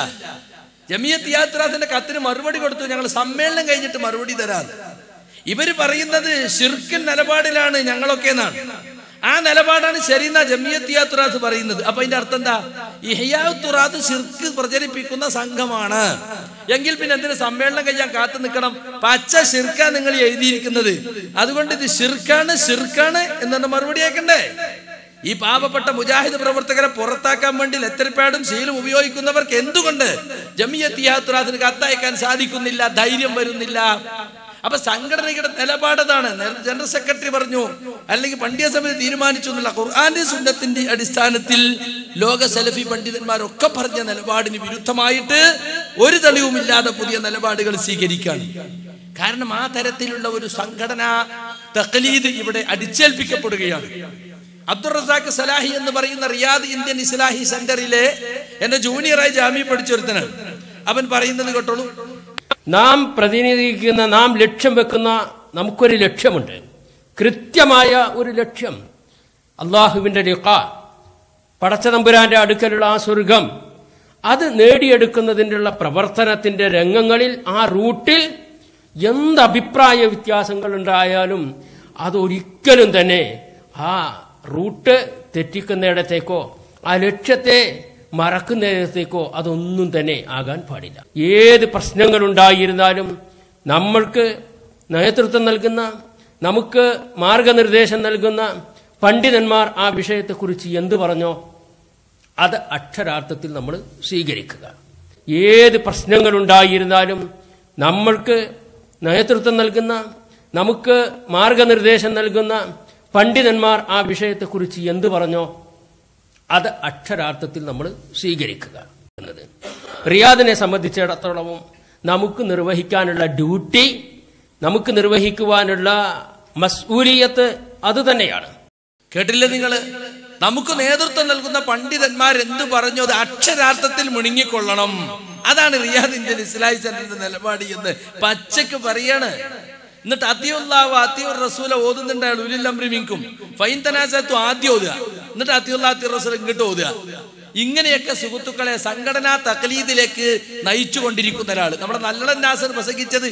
ജമിയത്ത് ഹിയാത്തുൽ കത്തിന് മറുപടി കൊടുത്തു, ഞങ്ങൾ സമ്മേളനം കഴിഞ്ഞിട്ട് മറുപടി തരാം. ഇവര് പറയുന്നത് ശിർക്കിൻ നിലപാടിലാണ് ഞങ്ങളൊക്കെ എന്നാണ്. ആ നിലപാടാണ് ശരിയെന്നാ ജമിയത്ത് ഹിയാത്തുൽ പറയുന്നത്. അപ്പൊ അതിന്റെ അർത്ഥം എന്താ? ഈ ഹിയാത്തുൽ ശിർക്ക് പ്രചരിപ്പിക്കുന്ന സംഘമാണ് എങ്കിൽ പിന്നെ എന്തിനു സമ്മേളനം കഴിയാൻ കാത്തു നിൽക്കണം? പച്ച ശിർക്കാ നിങ്ങൾ എഴുതിയിരിക്കുന്നത്, അതുകൊണ്ട് ഇത് ശിർക്കാണ് എന്നാണ് മറുപടി ആക്കണ്ടേ? ഈ പാവപ്പെട്ട മുജാഹിദ് പ്രവർത്തകരെ പുറത്താക്കാൻ വേണ്ടി ലെറ്റർ പാഡും സീലും ഉപയോഗിക്കുന്നവർക്ക് എന്തുകൊണ്ട് ജമിയത്ത് ഹിയാത്തുൽ കത്തയക്കാൻ സാധിക്കുന്നില്ല? ധൈര്യം വരുന്നില്ല. അപ്പൊ സംഘടനയുടെ നിലപാടതാണ്. ജനറൽ സെക്രട്ടറി പറഞ്ഞു, അല്ലെങ്കിൽ പണ്ഡിത സമിതി തീരുമാനിച്ചു എന്നുള്ള ഖുർആന്റെ സുന്നത്തിന്റെ അടിസ്ഥാനത്തിൽ ലോക സലഫി പണ്ഡിതന്മാരൊക്കെ പറഞ്ഞ നിലപാടിന് വിരുദ്ധമായിട്ട് ഒരു തെളിവുമില്ലാതെ പുതിയ നിലപാടുകൾ സ്വീകരിക്കുകയാണ്. കാരണം ആ തരത്തിലുള്ള ഒരു സംഘടനാ തഖ്ലീദ് ഇവിടെ അടിച്ചേൽപ്പിക്കപ്പെടുകയാണ്. അബ്ദുൾ റസാഖ് സലാഹി എന്ന് പറയുന്ന റിയാദ് ഇന്ത്യൻ ഇസ്ലാഹി സെന്ററിലെ എന്റെ ജൂനിയറായി ജാമ്യ പഠിച്ചൊരുത്തനാണ്. അവൻ പറയുന്നത് കേട്ടോളൂ. നാം പ്രതിനിധീകരിക്കുന്ന, നാം ലക്ഷ്യം വെക്കുന്ന നമുക്കൊരു ലക്ഷ്യമുണ്ട്, കൃത്യമായ ഒരു ലക്ഷ്യം. അള്ളാഹുവിൻ്റെ ലിഖാ, പടച്ചതമ്പുരാന്റെ അടുക്കലുള്ള ആ സ്വർഗം, അത് നേടിയെടുക്കുന്നതിനുള്ള പ്രവർത്തനത്തിന്റെ രംഗങ്ങളിൽ ആ റൂട്ടിൽ എന്ത് അഭിപ്രായ വ്യത്യാസങ്ങൾ ഉണ്ടായാലും അതൊരിക്കലും തന്നെ ആ റൂട്ട് തെറ്റിക്കുന്നിടത്തേക്കോ ആ ലക്ഷ്യത്തെ മറക്കുന്നിടത്തേക്കോ അതൊന്നും തന്നെ ആകാൻ പാടില്ല. ഏത് പ്രശ്നങ്ങളുണ്ടായിരുന്നാലും നമ്മൾക്ക് നേതൃത്വം നൽകുന്ന, നമുക്ക് മാർഗനിർദ്ദേശം നൽകുന്ന പണ്ഡിതന്മാർ ആ വിഷയത്തെക്കുറിച്ച് എന്ത് പറഞ്ഞോ അത് അക്ഷരാർത്ഥത്തിൽ നമ്മൾ സ്വീകരിക്കുക. ഏത് പ്രശ്നങ്ങളുണ്ടായിരുന്നാലും നമ്മൾക്ക് നേതൃത്വം നൽകുന്ന, നമുക്ക് മാർഗനിർദ്ദേശം നൽകുന്ന പണ്ഡിതന്മാർ ആ വിഷയത്തെക്കുറിച്ച് എന്ത് പറഞ്ഞോ അത് അക്ഷരാർത്ഥത്തിൽ നമ്മൾ സ്വീകരിക്കുക എന്നത് റിയാദിനെ സംബന്ധിച്ചിടത്തോളം നമുക്ക് നിർവഹിക്കാനുള്ള ഡ്യൂട്ടി, നമുക്ക് നിർവഹിക്കുവാനുള്ള മസ്ഊലിയത്ത് അത് തന്നെയാണ്. കേട്ടില്ലേ നിങ്ങള്? നമുക്ക് നേതൃത്വം നൽകുന്ന പണ്ഡിതന്മാർ എന്ത് പറഞ്ഞു അത് അക്ഷരാർത്ഥത്തിൽ മുണുങ്ങിക്കൊള്ളണം. അതാണ് റിയാദ് ഇന്ത്യൻ ഇസ്ലാഹി സെന്ററിന്റെ നിലപാട് എന്ന് പച്ചക്ക് പറയാണ്. എന്നിട്ട് അത്തിയുള്ളാഹു അത്തിയുർ റസൂല ഓതുന്നുണ്ട് അയാൾ. ഉലിൽ അംരി മിൻകും ഫൈൻ തനാസഅതു ആദ്യം ഓതുക, എന്നിട്ട് അത്തിയുള്ളാഹു അത്തിയുർ റസൂല ഇങ്ങോട്ട് ഓതുക. ഇങ്ങനെയൊക്കെ സുഹൃത്തുക്കളെ സംഘടനാ തഖ്ലീദിലേക്ക് നയിച്ചു കൊണ്ടിരിക്കുന്ന ഒരാൾ. നമ്മുടെ നല്ലൻ നാസർ പ്രസംഗിച്ചത്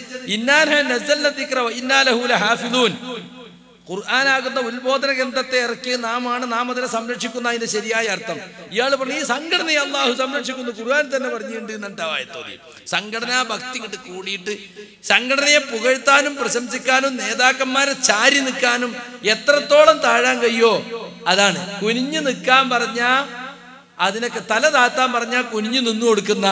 ഖുർആനാകുന്ന ഉത്ബോധന ഗ്രന്ഥത്തെ ഇറക്കി നാം അതിനെ സംരക്ഷിക്കുന്ന അതിന്റെ ശരിയായ അർത്ഥം. ഇയാൾ പറഞ്ഞു ഈ സംഘടനയെ അള്ളാഹു സംരക്ഷിക്കുന്നു, ഖുർആൻ തന്നെ പറഞ്ഞിട്ടുണ്ട് എന്നിട്ടാവായ തോന്നി. സംഘടനാ ഭക്തി കിട്ട് കൂടിയിട്ട് സംഘടനയെ പുകഴ്ത്താനും പ്രശംസിക്കാനും നേതാക്കന്മാരെ ചാരി നിൽക്കാനും എത്രത്തോളം താഴാൻ കഴിയോ അതാണ്. കുനിഞ്ഞു നിൽക്കാൻ പറഞ്ഞ അതിനൊക്കെ തല താത്താൻ പറഞ്ഞാൽ കുനിഞ്ഞു നിന്നു കൊടുക്കുന്ന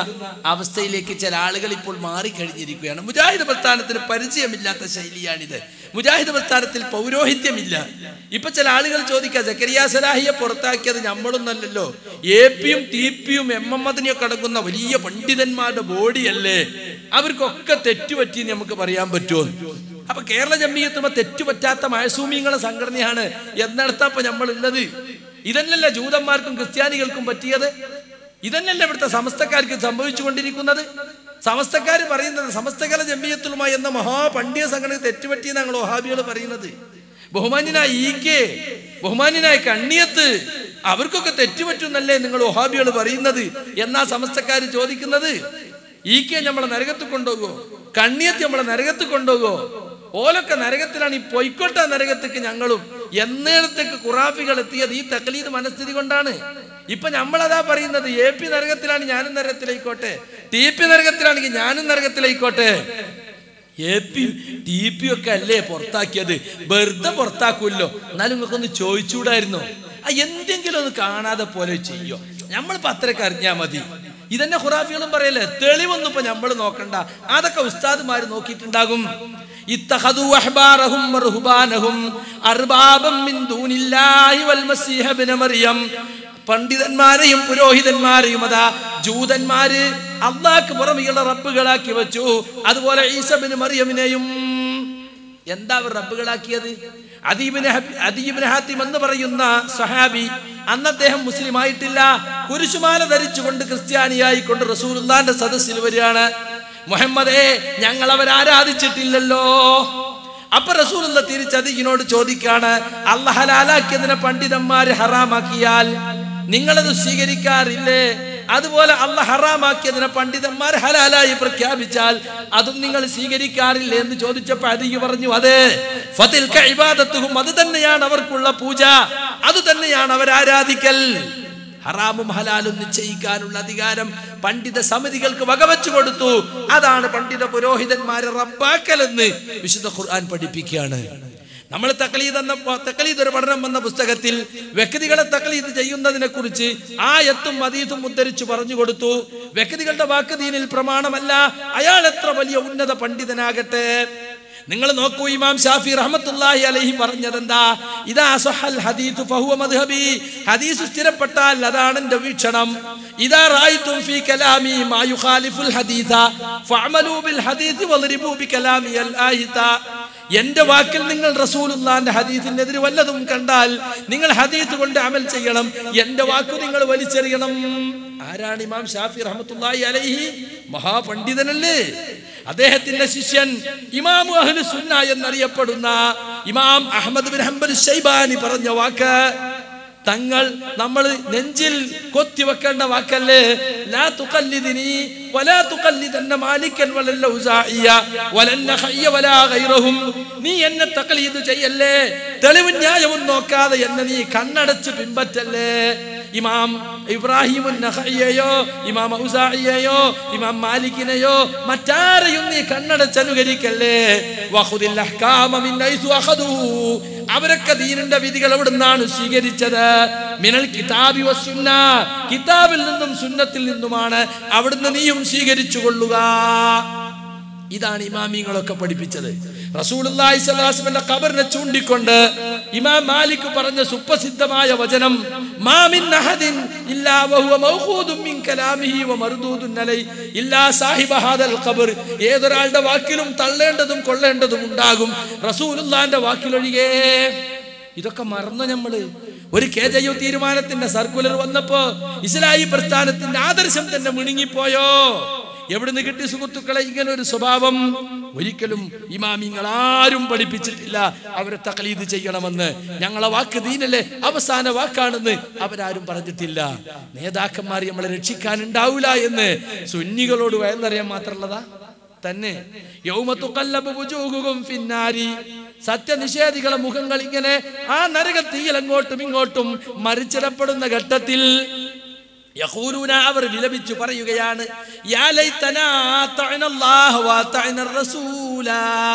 അവസ്ഥയിലേക്ക് ചില ആളുകൾ ഇപ്പോൾ മാറിക്കഴിഞ്ഞിരിക്കുകയാണ്. മുജാഹിദ് പ്രസ്ഥാനത്തിന് പരിചയമില്ലാത്ത ശൈലിയാണിത്. മുജാഹിദ് പ്രസ്ഥാനത്തിൽ പൗരോഹിത്യമില്ല. ഇപ്പൊ ചില ആളുകൾ ചോദിക്കുക, സക്കരിയ സലാഹിയെ പുറത്താക്കിയത് നമ്മളൊന്നല്ലല്ലോ, AP-യും TP-യും MMദിനെയൊക്കെ അടങ്ങുന്ന വലിയ പണ്ഡിതന്മാരുടെ ബോഡിയല്ലേ, അവർക്കൊക്കെ തെറ്റുപറ്റി നമുക്ക് പറയാൻ പറ്റുമോ? അപ്പൊ കേരള ജംഇയ്യത്തുമ്മ തെറ്റുപറ്റാത്ത മഅസൂമീങ്ങളുടെ സംഘടനയാണ് എന്നിടത്താ ഇപ്പൊ നമ്മളുള്ളത്. ഇതന്നല്ല ജൂതന്മാർക്കും ക്രിസ്ത്യാനികൾക്കും പറ്റിയത്. ഇതന്നല്ല ഇവിടുത്തെ സമസ്തക്കാർക്ക് സംഭവിച്ചുകൊണ്ടിരിക്കുന്നത്. സമസ്തക്കാർ പറയുന്നത് സമസ്തകല ജംഇയ്യത്തുലുമ എന്ന മഹാപണ്ഡിത സംഘടന തെറ്റുപറ്റിയെന്ന് ഞങ്ങൾ വഹാബികൾ പറയുന്നത്. ബഹുമാന്യനായ EK, ബഹുമാന്യനായ കണ്ണിയത്ത്, അവർക്കൊക്കെ തെറ്റുപറ്റുന്നല്ലേ നിങ്ങൾ വഹാബികൾ പറയുന്നത് എന്നാ സമസ്തക്കാർ ചോദിക്കുന്നത്. EK നമ്മളെ നരകത്ത് കൊണ്ടുപോകോ? കണ്ണിയത്ത് നമ്മളെ നരകത്ത് കൊണ്ടുപോകോ? ഓലൊക്കെ നരകത്തിലാണ്. ഈ പൊയ്ക്കോട്ട നരകത്തേക്ക് ഞങ്ങളും എന്നേടത്തേക്ക് ഖുറാഫികൾ എത്തിയത് ഈ തഖ്ലീദ് മനസ്ഥിതി കൊണ്ടാണ്. ഇപ്പൊ നമ്മളതാ പറയുന്നത്, AP നരകത്തിലാണ് ഞാനും നരകത്തിലായിക്കോട്ടെ, TP നരകത്തിലാണെങ്കിൽ ഞാനും നരകത്തിലായിക്കോട്ടെ. AP TP ഒക്കെ അല്ലേ പുറത്താക്കിയത്, വെറുതെ പുറത്താക്കൂല്ലോ. എന്നാലും നിങ്ങൾക്കൊന്ന് ചോദിച്ചുകൂടായിരുന്നോ? എന്തെങ്കിലും ഒന്ന് കാണാതെ പോലെ ചെയ്യോ? നമ്മളിപ്പോ അത്രയൊക്കെ അറിഞ്ഞാൽ മതി. ഇതന്നെ ഖുറാഫികളും പറയല്ലേ, തെളിവൊന്നും ഇപ്പൊ നമ്മൾ നോക്കണ്ട, അതൊക്കെ ഉസ്താദുമാര് നോക്കിയിട്ടുണ്ടാകും. ഇത്തഖദു അഹ്ബാറഹും വറുഹ്ബാനഹും അർബാബൻ മിൻ ദൂനില്ലാഹി വൽ മസീഹ ഇബ്നു മറിയം. പണ്ഡിതന്മാരെയും പുരോഹിതന്മാരെയും അതാ ജൂതന്മാര് അള്ളാഹ്ക്ക് പുറമെയുള്ള റബ്ബുകളാക്കി വെച്ചു. അതുപോലെ ഈസ ഇബ്നു മറിയമിനെയും എന്താ അവർ റബ്ബുകളാക്കിയത്? അദീ ഇബ്നു ഹാത്തിം എന്ന് പറയുന്ന സഹാബി, അന്ന് അദ്ദേഹം മുസ്ലിം ആയിട്ടില്ല, കുരിശുമാല ധരിച്ചുകൊണ്ട് ക്രിസ്ത്യാനിയായിക്കൊണ്ട് റസൂലുള്ളാഹിന്റെ സദസ്സിൽ വരികയാണ്. മുഹമ്മദേ, ഞങ്ങൾ അവരാരാധിച്ചിട്ടില്ലല്ലോ. അപ്പൊ റസൂലുള്ള തിരിച്ചതിനോട് ചോദിക്കാണ്, അല്ലാഹ് ഹലാലാക്കിയതിനെ പണ്ഡിതന്മാര് ഹറാമാക്കിയാൽ നിങ്ങളത് സ്വീകരിക്കാറില്ലേ? അതുപോലെ അല്ലാഹ് ഹറാമാക്കിയതിനെ പണ്ഡിതന്മാർ ഹലാലായി പ്രഖ്യാപിച്ചാൽ അതും നിങ്ങൾ സ്വീകരിക്കാറില്ലേ എന്ന് ചോദിച്ചപ്പോൾ അദീ പറഞ്ഞു, അതെ, ഫതിൽക ഇബാദത്തുഹും, അത് തന്നെയാണ് അവർക്കുള്ള പൂജ, അത് തന്നെയാണ് അവർ ആരാധിക്കൽ. ഹറാമും ഹലാലും നിശ്ചയിക്കാനുള്ള അധികാരം പണ്ഡിത സമിതികൾക്ക് വകവെച്ചു കൊടുത്തു. അതാണ് പണ്ഡിത പുരോഹിതന്മാരെ റബ്ബാക്കൽ എന്ന് വിശുദ്ധ ഖുർആൻ പഠിപ്പിക്കുകയാണ്. നമ്മൾ തഖ്ലീദ് ഒരു പഠനം എന്ന പുസ്തകത്തിൽ വ്യക്തികളെ തഖ്ലീദ് ചെയ്യുന്നതിനെ കുറിച്ച് ആയത്തും ഹദീസും ഉദ്ധരിച്ചു പറഞ്ഞു കൊടുത്തു. വ്യക്തികളുടെ വാക്ക് ദീനിൽ പ്രമാണമല്ല, അയാൾ എത്ര വലിയ ഉന്നത പണ്ഡിതനാകട്ടെ. നിങ്ങൾ നോക്കൂ, ഇമാം ഷാഫി റഹ്മത്തുള്ളാഹി അലൈഹി പറഞ്ഞതെന്താ? ഇദാ സഹൽ ഹദീസു ഫഹുവ മദ്ഹബി, ഹദീസ് സ്ഥിരപ്പെട്ടാൽ അതാണ് എൻ്റെ വീക്ഷണം. ഇദാ റഅയ്തും ഫീ കലാമി മാ യുഖാലിഫുൽ ഹദീസ ഫഅമലൂ ബിൽ ഹദീസ് വദ്രിബൂ ബികലാമി അൽ ആയിത. എന്റെ വാക്കിൽ നിങ്ങൾ റസൂലുള്ളാഹിന്റെ ഹദീസിനെതിരെ വല്ലതും കണ്ടാൽ നിങ്ങൾ ഹദീസ് കൊണ്ട് അമൽ ചെയ്യണം, എന്റെ വാക്കു നിങ്ങൾ വലിച്ചെറിയണം. ആരാണ് ഇമാം ഷാഫി റഹ്മത്തുള്ളാഹി അലൈഹി? മഹാപണ്ഡിതനല്ലേ. അദ്ദേഹത്തിന്റെ ശിഷ്യൻ ഇമാം അഹ്ലു സുന്ന എന്നറിയപ്പെടുന്ന ഇമാം അഹ്മദ് ബിൻ ഹംബൽ ശൈബാനി പറഞ്ഞ വാക്ക് തങ്ങൾ നമ്മൾ നെഞ്ചിൽ കൊത്തിവെക്കേണ്ട വാക്കല്ലേ. ലാ തുഖല്ലിദിനി വലാ തുഖല്ലിദന്ന മാലിക്കൻ വലൽ ഔസാഇയ വലൻ നഖയ്യ വലാ ഗൈറഹും. നീ എന്നെ തഖ്ലീദ് ചെയ്യല്ലേ, തെളിവും ന്യായവും നോക്കാതെ എന്നെ നീ കണ്ണടച്ച് പിൻപറ്റല്ലേ. ഇമാം ഇബ്രാഹിം നഖയ്യയോ ഇമാം ഔസാഇയയോ ഇമാം മാലിക്കിനെയോ മറ്റാരെയും നീ കണ്ണടച്ച് അനുകരിക്കല്ലേ. വഖുദിൽ അഹ്കാമ മിൻ ഹൈസു അഖദൂ, അവരൊക്കെ ദീനിന്റെ വിധികൾ എവിടുന്നാണ് സ്വീകരിച്ചത്? മിനൽ കിതാബി വസ്സുന്ന, കിതാബിൽ നിന്നും സുന്നത്തിൽ നിന്നുമാണ്. അവിടുന്ന് നീയും സ്വീകരിച്ചു കൊള്ളുക. ഇതാണ് ഇമാമിങ്ങളൊക്കെ പഠിപ്പിച്ചത്. റസൂലുള്ളാഹി സ്വല്ലല്ലാഹു അലൈഹി വസല്ലം ഖബറിനെ ചൂണ്ടിക്കൊണ്ട് ഇമാം മാലിക് പറഞ്ഞ സുപ്രസിദ്ധമായ വചനം, മാ മിൻ അഹദിൻ ഇല്ലാ വഹുവ മൗഖൂദുൻ മിൻ കലാമിഹി വ മർദൂദുൻ അലൈഹി ഇല്ലാ സാഹിബ ഹാദൽ ഖബർ. ഏതൊരാളുടെ വാക്കിലും തള്ളേണ്ടതും കൊള്ളേണ്ടതും ഉണ്ടാകും, റസൂലുള്ളാഹിന്റെ വാക്കിലൊഴികെ. ഇതൊക്കെ മറന്നു നമ്മള്. ഒരു KJU തീരുമാനത്തിന്റെ സർക്കുലർ വന്നപ്പോ ഇസ്ലാഹി പ്രസ്ഥാനത്തിന്റെ ആദർശം തന്നെ മിണുങ്ങിപ്പോയോ? എവിടുന്ന് കിട്ടി സുഹൃത്തുക്കളെ ഇങ്ങനെ ഒരു സ്വഭാവം? ഒരിക്കലും ഇമാമിങ്ങൾ ആരും പഠിപ്പിച്ചിട്ടില്ല അവരെ തഖ്ലീദ് ചെയ്യണമെന്ന്. ഞങ്ങളെ വാക്ക് ദീനല്ലേ, അവസാന വാക്കാണെന്ന് അവരാരും പറഞ്ഞിട്ടില്ല. നേതാക്കന്മാർ നമ്മളെ രക്ഷിക്കാനുണ്ടാവില്ല എന്ന് സുന്നികളോട് വയന്നറിയാൻ മാത്രമുള്ളതാ തന്നെ. യൗമ തുഖല്ലബു വുജൂഹുഹും ഫിന്നാരി, സത്യനിഷേധികളെ മുഖങ്ങൾ ഇങ്ങനെ ആ നരകത്തീയിൽ അങ്ങോട്ടും ഇങ്ങോട്ടും മറിച്ചിടപ്പെടുന്ന ഘട്ടത്തിൽ യഖൂലൂന, അവർ വിലപിച്ചു പറയുകയാണ്, യാ ലൈതനാ തഅനല്ലാഹ വതഅനർ റസൂല,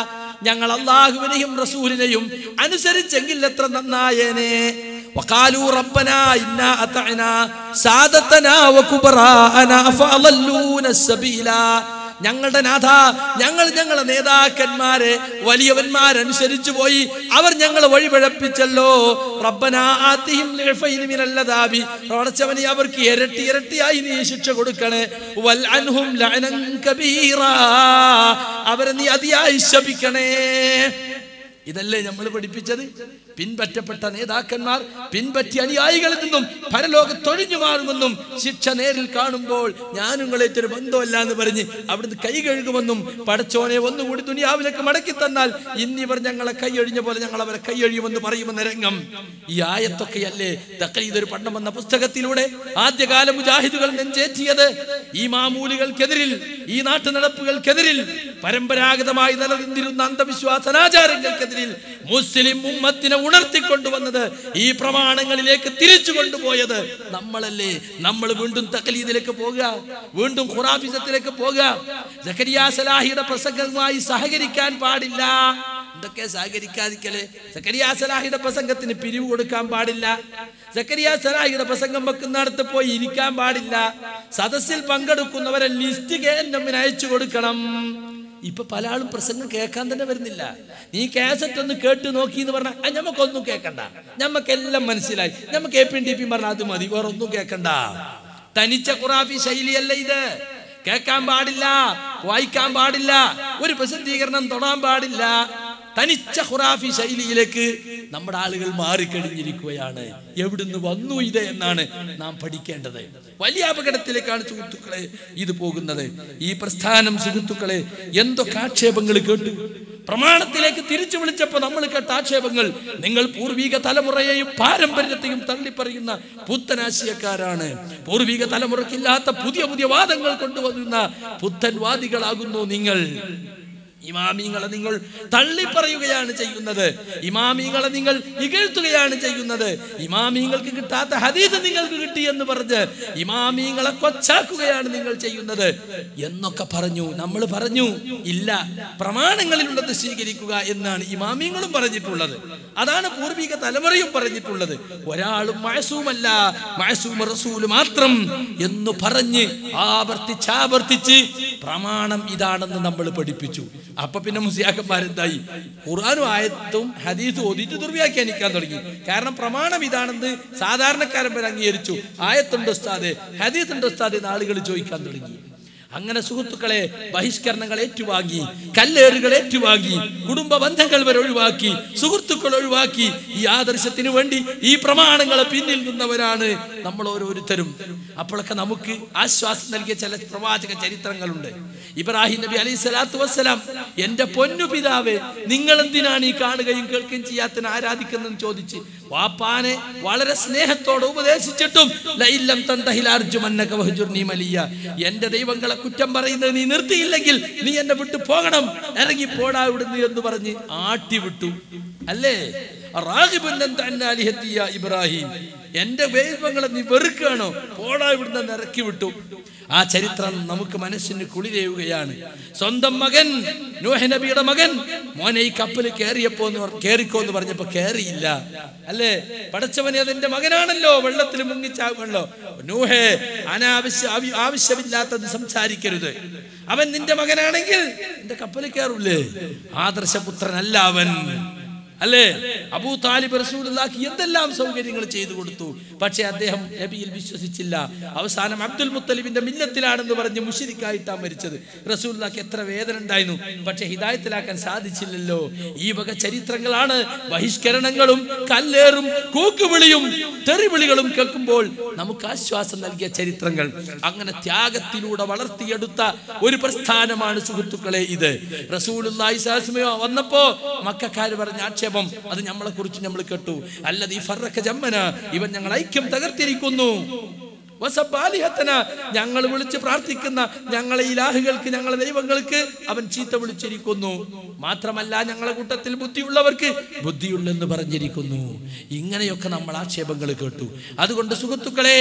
ഞങ്ങൾ അല്ലാഹുവിനെയും റസൂലിനെയും അനുസരിച്ചെങ്കിൽ എത്ര നന്നായേനെ. വഖാലൂ റബ്ബനാ ഇന്നാ അതഅനാ സാദതനാ വകുബറാഅനാ ഫഅളല്ലൂന സബീല. ഞങ്ങളുടെ നാഥ, ഞങ്ങളുടെ നേതാക്കന്മാരെ വലിയവന്മാരനുസരിച്ചു പോയി, അവർ ഞങ്ങളെ വഴിപഴപ്പിച്ചല്ലോ. റബ്ബനാ ആതിഹിം ളിഫൈനി മിനൽ അദാബി, പടച്ചവനേ അവർക്ക് ഇരട്ടി ഇരട്ടിയായി നീ ശിക്ഷ കൊടുക്കണേ. വൽ അൻഹും ലഅനൻ കബീറാ, അവരെ നീ അതിയായി ശപിക്കണേ. ഇതല്ലേ നമ്മൾ പഠിപ്പിച്ചത്? പിൻപറ്റപ്പെട്ട നേതാക്കന്മാർ പിൻപറ്റിയ അനുയായികളിൽ നിന്നും പരലോകത്തൊഴിഞ്ഞു മാറുമെന്നും ശിക്ഷ നേരിൽ കാണുമ്പോൾ ഞാൻ നിങ്ങളേറ്റൊരു ബന്ധമല്ല എന്ന് പറഞ്ഞ് അവിടുന്ന് കൈ കഴുകുമെന്നും പടച്ചോനെ ഒന്നുകൂടി ദുനിയാവിലേക്ക് മടക്കി തന്നാൽ ഇന്നിവർ ഞങ്ങളെ കൈയൊഴിഞ്ഞ പോലെ ഞങ്ങൾ അവരെ കൈയൊഴിയുമെന്ന് പറയുമെന്ന രംഗം ഈ ആയത്തൊക്കെയല്ലേ തഖ്ലീദ് ഒരു പണ്ഡം വന്ന പുസ്തകത്തിലൂടെ ആദ്യകാല മുജാഹിദുകൾ നെഞ്ചേറ്റിയത്. ഈ മാമൂലുകൾക്കെതിരിൽ, ഈ നാട്ടുനടപ്പുകൾക്കെതിരിൽ, പരമ്പരാഗതമായി നിലനിന്നിരുന്ന അന്ധവിശ്വാസ അനാചാരങ്ങൾക്കെതിരിൽ മുസ്ലിം ഉമ്മത്തിനെ ഉണർത്തിക്കൊണ്ടുവന്നത്, ഈ പ്രമാണങ്ങളിലേക്ക് തിരിച്ചു കൊണ്ടുപോയത് നമ്മളല്ലേ. നമ്മൾ വീണ്ടും തഖ്ലീദിലേക്ക് പോകുക, വീണ്ടും ഖുറാഫിസത്തിലേക്ക് പോകുക. സക്കരിയ സലാഹിയുടെ പ്രസംഗവുമായി സഹകരിക്കാൻ പാടില്ല. എന്തൊക്കെ സഹകരിക്കാതിരിക്കല്? സക്കരിയ സലാഹിയുടെ പ്രസംഗത്തിന് പിരിവ് കൊടുക്കാൻ പാടില്ല. സക്കരിയ സലാഹിയുടെ പ്രസംഗം വെക്കുന്നിടത്ത് പോയി ഇരിക്കാൻ പാടില്ല. സദസ്സിൽ പങ്കെടുക്കുന്നവരെ ലിസ്റ്റ് KNM അയച്ചു കൊടുക്കണം. ഇപ്പൊ പല ആളും പ്രസംഗം കേൾക്കാൻ തന്നെ വരുന്നില്ല. നീ കാസറ്റ് ഒന്ന് കേട്ട് നോക്കി എന്ന് പറഞ്ഞാൽ ഞമ്മക്കൊന്നും കേൾക്കണ്ട, ഞമ്മക്കെല്ലാം മനസ്സിലായി, ഞമ്മക്ക് APNDP പറഞ്ഞാൽ അത് മതി, വേറെ ഒന്നും കേൾക്കണ്ട. തനിച്ച ഖുറാഫി ശൈലിയല്ല ഇത്. കേൾക്കാൻ പാടില്ല, വായിക്കാൻ പാടില്ല, ഒരു പ്രസിദ്ധീകരണം തൊടാൻ പാടില്ല. തനിച്ച ഖുറാഫി ശൈലിയിലേക്ക് നമ്മുടെ ആളുകൾ മാറിക്കഴിഞ്ഞിരിക്കുകയാണ്. എവിടുന്ന് വന്നു ഇത് എന്നാണ് നാം പഠിക്കേണ്ടത്. വലിയ അപകടത്തിലേക്കാണ് സുഹൃത്തുക്കളെ ഇത് പോകുന്നത്. ഈ പ്രസ്ഥാനം സുഹൃത്തുക്കളെ എന്തൊക്കെ ആക്ഷേപങ്ങൾ കേട്ടു. പ്രമാണത്തിലേക്ക് തിരിച്ചു വിളിച്ചപ്പോൾ നമ്മൾ കേട്ട ആക്ഷേപങ്ങൾ, നിങ്ങൾ പൂർവിക തലമുറയെയും പാരമ്പര്യത്തെയും തള്ളിപ്പറയുന്ന പുത്തനാശയക്കാരാണ്, പൂർവിക തലമുറക്കില്ലാത്ത പുതിയ പുതിയ വാദങ്ങൾ കൊണ്ടുവരുന്ന പുത്തൻവാദികളാകുന്നു നിങ്ങൾ. ഇമാമിങ്ങളെ നിങ്ങൾ തള്ളിപ്പറയുകയാണ് ചെയ്യുന്നത്. ഇമാമിങ്ങളെ നിങ്ങൾ ഇകഴ്ത്തുകയാണ് ചെയ്യുന്നത്. ഇമാമിങ്ങൾക്ക് കിട്ടാത്ത ഹദീസ് നിങ്ങൾക്ക് കിട്ടി എന്ന് പറഞ്ഞ് ഇമാമിങ്ങളെ കൊച്ചാക്കുകയാണ് നിങ്ങൾ ചെയ്യുന്നത് എന്നൊക്കെ പറഞ്ഞു. നമ്മൾ പറഞ്ഞു ഇല്ല, പ്രമാണങ്ങളിലുള്ളത് സ്വീകരിക്കുക എന്നാണ് ഇമാമിങ്ങളും പറഞ്ഞിട്ടുള്ളത്. അതാണ് പൂർവിക തലമുറയും പറഞ്ഞിട്ടുള്ളത്. ഒരാളും മഅസൂമല്ല, മഅസൂം റസൂൽ മാത്രം എന്ന് പറഞ്ഞ് ആവർത്തിച്ചാവർത്തിച്ച് പ്രമാണം ഇതാണെന്ന് നമ്മൾ പഠിപ്പിച്ചു. അപ്പൊ പിന്നെ മുസ്ലിയാക്കന്മാരെന്തായി? ഖുർആനും ആയത്തും ഹദീസും ഓതിയിട്ട് ദുർവ്യാഖ്യാനിക്കാൻ തുടങ്ങി. കാരണം പ്രമാണം ഇതാണെന്ന് സാധാരണക്കാരൻ പേര് അംഗീകരിച്ചു. ആയത്തുണ്ട് ഉസ്താദേ, ഹദീസുണ്ട് ഉസ്താദേ എന്ന് ആളുകൾ ചോദിക്കാൻ തുടങ്ങി. അങ്ങനെ സുഹൃത്തുക്കളെ ബഹിഷ്കരണങ്ങൾ ഏറ്റുവാങ്ങി, കല്ലേറുകൾ ഏറ്റുവാങ്ങി, കുടുംബ ബന്ധങ്ങൾ വരെ ഒഴിവാക്കി, സുഹൃത്തുക്കൾ ഒഴിവാക്കി. ഈ ആദർശത്തിന് വേണ്ടി ഈ പ്രമാണങ്ങളെ പിന്നിൽ നിന്നവരാണ് നമ്മൾ ഓരോരുത്തരും. അപ്പോഴൊക്കെ നമുക്ക് ആശ്വാസം നൽകിയ ചില പ്രവാചക ചരിത്രങ്ങളുണ്ട്. ഇബ്രാഹിം നബി അലൈഹി സ്വലാത്തു വസ്സലാം, എന്റെ പൊന്നു പിതാവേ, നിങ്ങൾ എന്തിനാണ് ഈ കാണുകയും കേൾക്കുകയും ചെയ്യാത്തതിനെ ആരാധിക്കുന്നതെന്ന് ചോദിച്ച് വാപ്പാനെ വളരെ സ്നേഹത്തോടെ ഉപദേശിച്ചിട്ടും ലഇല്ലം തന്തഹിൽ അർജുമന്നക വഹ്ജുർനി മലിയ, എന്റെ ദൈവങ്ങളെ കുറ്റം പറയുന്നത് നീ നിർത്തിയില്ലെങ്കിൽ നീ എന്നെ വിട്ടു പോകണം, ഇറങ്ങി പോടാ ഇവിടുന്ന് എന്ന് പറഞ്ഞ് ആട്ടിവിട്ടു. അല്ലേ? ഇബ്രാഹിം, എന്റെ ദൈവങ്ങളെ നീ വെറുക്കുകയാണോ, പോടാ ഇവിടുന്ന് ഇറക്കി വിട്ടു. ആ ചരിത്രം നമുക്ക് മനസ്സിന് കുളിരേയുകയാണ്. സ്വന്തം മകൻ നൂഹ് നബിയുടെ മകൻ, മോനെ ഈ കപ്പൽ കേറിക്കോ എന്ന് പറഞ്ഞപ്പോ കേറിയില്ല. അല്ലേ? പടച്ചവനെ അതെന്റെ മകനാണല്ലോ, വെള്ളത്തിൽ മുങ്ങിച്ചാകുമല്ലോ. നൂഹേ, ആവശ്യമില്ലാത്തത് സംസാരിക്കരുത്. അവൻ നിന്റെ മകനാണെങ്കിൽ എന്റെ കപ്പൽ കയറൂലേ? ആദർശപുത്രനല്ല അവൻ. അല്ലേ? അബൂ താലിബ് റസൂലുള്ളാഹിക്ക് എന്തെല്ലാം സൗകര്യങ്ങൾ ചെയ്തു കൊടുത്തു. പക്ഷെ അദ്ദേഹം നബിയിൽ വിശ്വസിച്ചില്ല. അവസാനം അബ്ദുൽ മുത്തലിബിന്റെ മില്ലത്തിലാണെന്ന് പറഞ്ഞ് മുശ്രിക്കായിട്ടാണ് മരിച്ചത്. റസൂലുള്ളാഹിക്ക് എത്ര വേദന ഉണ്ടായിരുന്നു. പക്ഷെ ഹിദായത്തിലാക്കാൻ സാധിച്ചില്ലല്ലോ. ഈ വക ചരിത്രങ്ങളാണ് ബഹിഷ്കരണങ്ങളും കല്ലേറും കൂക്കുവിളിയും തെറിവിളികളും കേൾക്കുമ്പോൾ നമുക്ക് ആശ്വാസം നൽകിയ ചരിത്രങ്ങൾ. അങ്ങനെ ത്യാഗത്തിലൂടെ വളർത്തിയെടുത്ത ഒരു പ്രസ്ഥാനമാണ് സുഹൃത്തുക്കളെ ഇത്. റസൂലുള്ളാഹി സ്വല്ലല്ലാഹു അലൈഹി വസല്ലം വന്നപ്പോ മക്കക്കാർ പറഞ്ഞ ആക്ഷേപം, അത് നമ്മളെ കുറിച്ച് നമ്മൾ കേട്ടു. അല്ലദീ ഫറഖ ജമ്മന, ഇവൻ ഞങ്ങൾ ഐക്യം തകർത്തിരിക്കുന്നു. വസബ്ബാലിഹത്തന, ഞങ്ങൾ വിളിച്ച് പ്രാർത്ഥിക്കുന്ന ഞങ്ങളെ ഇലാഹുകൾക്ക്, ഞങ്ങളെ ദൈവങ്ങൾക്ക് അവൻ ചീത്ത വിളിച്ചിരിക്കുന്നു. മാത്രമല്ല ഞങ്ങളെ കൂട്ടത്തിൽ ബുദ്ധിയുള്ളവർക്ക് ബുദ്ധിയുള്ളെന്ന് പറഞ്ഞിരിക്കുന്നു. ഇങ്ങനെയൊക്കെ നമ്മൾ ആക്ഷേപങ്ങൾ കേട്ടു. അതുകൊണ്ട് സുഹൃത്തുക്കളെ,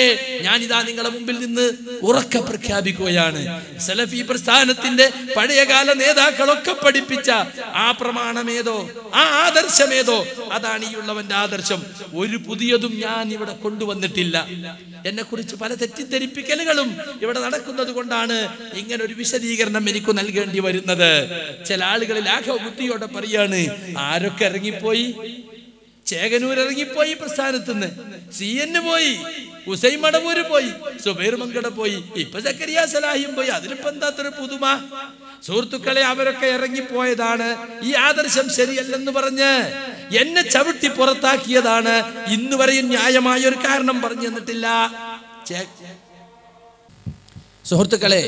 ഞാനിതാ നിങ്ങളുടെ മുമ്പിൽ നിന്ന് ഉറക്കെ പ്രഖ്യാപിക്കുകയാണ്, സലഫി പ്രസ്ഥാനത്തിന്റെ പഴയകാല നേതാക്കളൊക്കെ പഠിപ്പിച്ച ആ പ്രമാണമേതോ ആ ആദർശമേതോ അതാണ് ഈ ഉള്ളവന്റെ ആദർശം. ഒരു പുതിയതും ഞാൻ ഇവിടെ കൊണ്ടുവന്നിട്ടില്ല. എന്നെ കുറിച്ച് പല തെറ്റിദ്ധരിപ്പിക്കലുകളും ഇവിടെ നടക്കുന്നത് കൊണ്ടാണ് ഇങ്ങനെ ഒരു വിശദീകരണം എനിക്ക് നൽകേണ്ടി വരുന്നത്. ചില ആളുകൾ ലാഘവ ബുദ്ധിയോടെ പറയാണ്, ആരൊക്കെ ഇറങ്ങിപ്പോയി? ചേകനൂർ ഇറങ്ങിപ്പോയി പ്രസ്ഥാനത്തുനിന്ന്, CN പോയി, ഹുസൈൻ മടവൂര് പോയി, സുബൈർ മങ്കട പോയി, ഇപ്പൊ സക്കരിയ സലാഹിയും പോയി. അതിലിപ്പോ എന്താത്തൊരു പുതുമ? സുഹൃത്തുക്കളെ, അവരൊക്കെ ഇറങ്ങിപ്പോയതാണ്. ഈ ആദർശം ശരിയല്ലെന്ന് പറഞ്ഞ് എന്നെ ചവിട്ടി പുറത്താക്കിയതാണ്. ഇന്ന് വരെയും ന്യായമായ ഒരു കാരണം പറഞ്ഞു തന്നിട്ടില്ല. സുഹൃത്തുക്കളെ,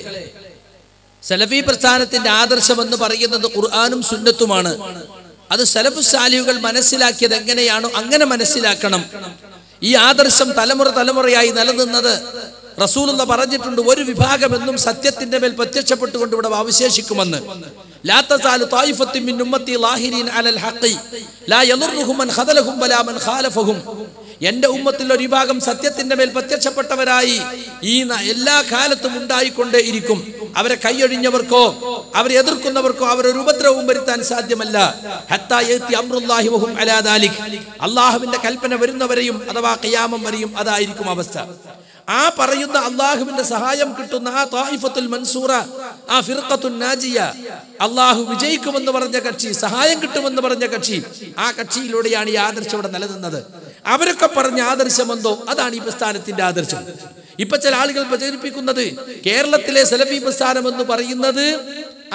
സലഫി പ്രസ്ഥാനത്തിന്റെ ആദർശം എന്ന് പറയുന്നത് ഖുർആനും സുന്നത്തുമാണ്. അത് സലഫു സാലിഹുകൾ മനസ്സിലാക്കിയത് എങ്ങനെയാണോ അങ്ങനെ മനസ്സിലാക്കണം. ഈ ആദർശം തലമുറ തലമുറയായി നിലനിന്നത് റസൂലുള്ള പറഞ്ഞിട്ടുണ്ട്. ഒരു വിഭാഗം എന്നും സത്യത്തിന്റെ മേൽ പ്രത്യക്ഷപ്പെട്ടുകൊണ്ട് ഇവിടെ അവശേഷിക്കുമെന്ന്. ലാ തസാലു ത്വായിഫത്തും മിൻ ഉമ്മത്തി ലാഹിരീൻ അലൽ ഹഖി ലാ യദുർറുഹും മൻ ഖദലഹും വലാ മൻ ഖാലഫഹും. എന്റെ ഉമ്മത്തിൽ ഒരു വിഭാഗം സത്യത്തിന്റെ മേൽ പ്രത്യക്ഷപ്പെട്ടവരായി ഈ എല്ലാ കാലത്തും ഉണ്ടായിക്കൊണ്ടേ ഇരിക്കും. അവരെ കൈയൊഴിഞ്ഞവർക്കോ അവരെ എതിർക്കുന്നവർക്കോ അവരൊരു ഉപദ്രവവും വരുത്താൻ സാധ്യമല്ല. ഹത്താ യഅതി അംറുല്ലാഹി വഹും അലാ ദാലിക്. അല്ലാഹുവിന്റെ കൽപ്പന വരുന്നവരെയും അഥവാ ഖിയാമം വരെയും അതായിരിക്കും അവസ്ഥ. ആ പറയുന്ന അള്ളാഹുവിന്റെ സഹായം കിട്ടുന്ന ആ ത്വായിഫത്തുൽ മൻസൂറ, ആ ഫിർഖത്തുൻ നാജിയ, അള്ളാഹു വിജയിക്കുമെന്ന് പറഞ്ഞ കക്ഷി, സഹായം കിട്ടുമെന്ന് പറഞ്ഞ കക്ഷി, ആ കക്ഷിയിലൂടെയാണ് ഈ ആദർശം ഇവിടെ നിലനിന്നത്. അവരൊക്കെ പറഞ്ഞ ആദർശം എന്തോ അതാണ് ഈ പ്രസ്ഥാനത്തിന്റെ ആദർശം. ഇപ്പൊ ചില ആളുകൾ പ്രചരിപ്പിക്കുന്നത് കേരളത്തിലെ സലഫി പ്രസ്ഥാനം എന്ന് പറയുന്നത്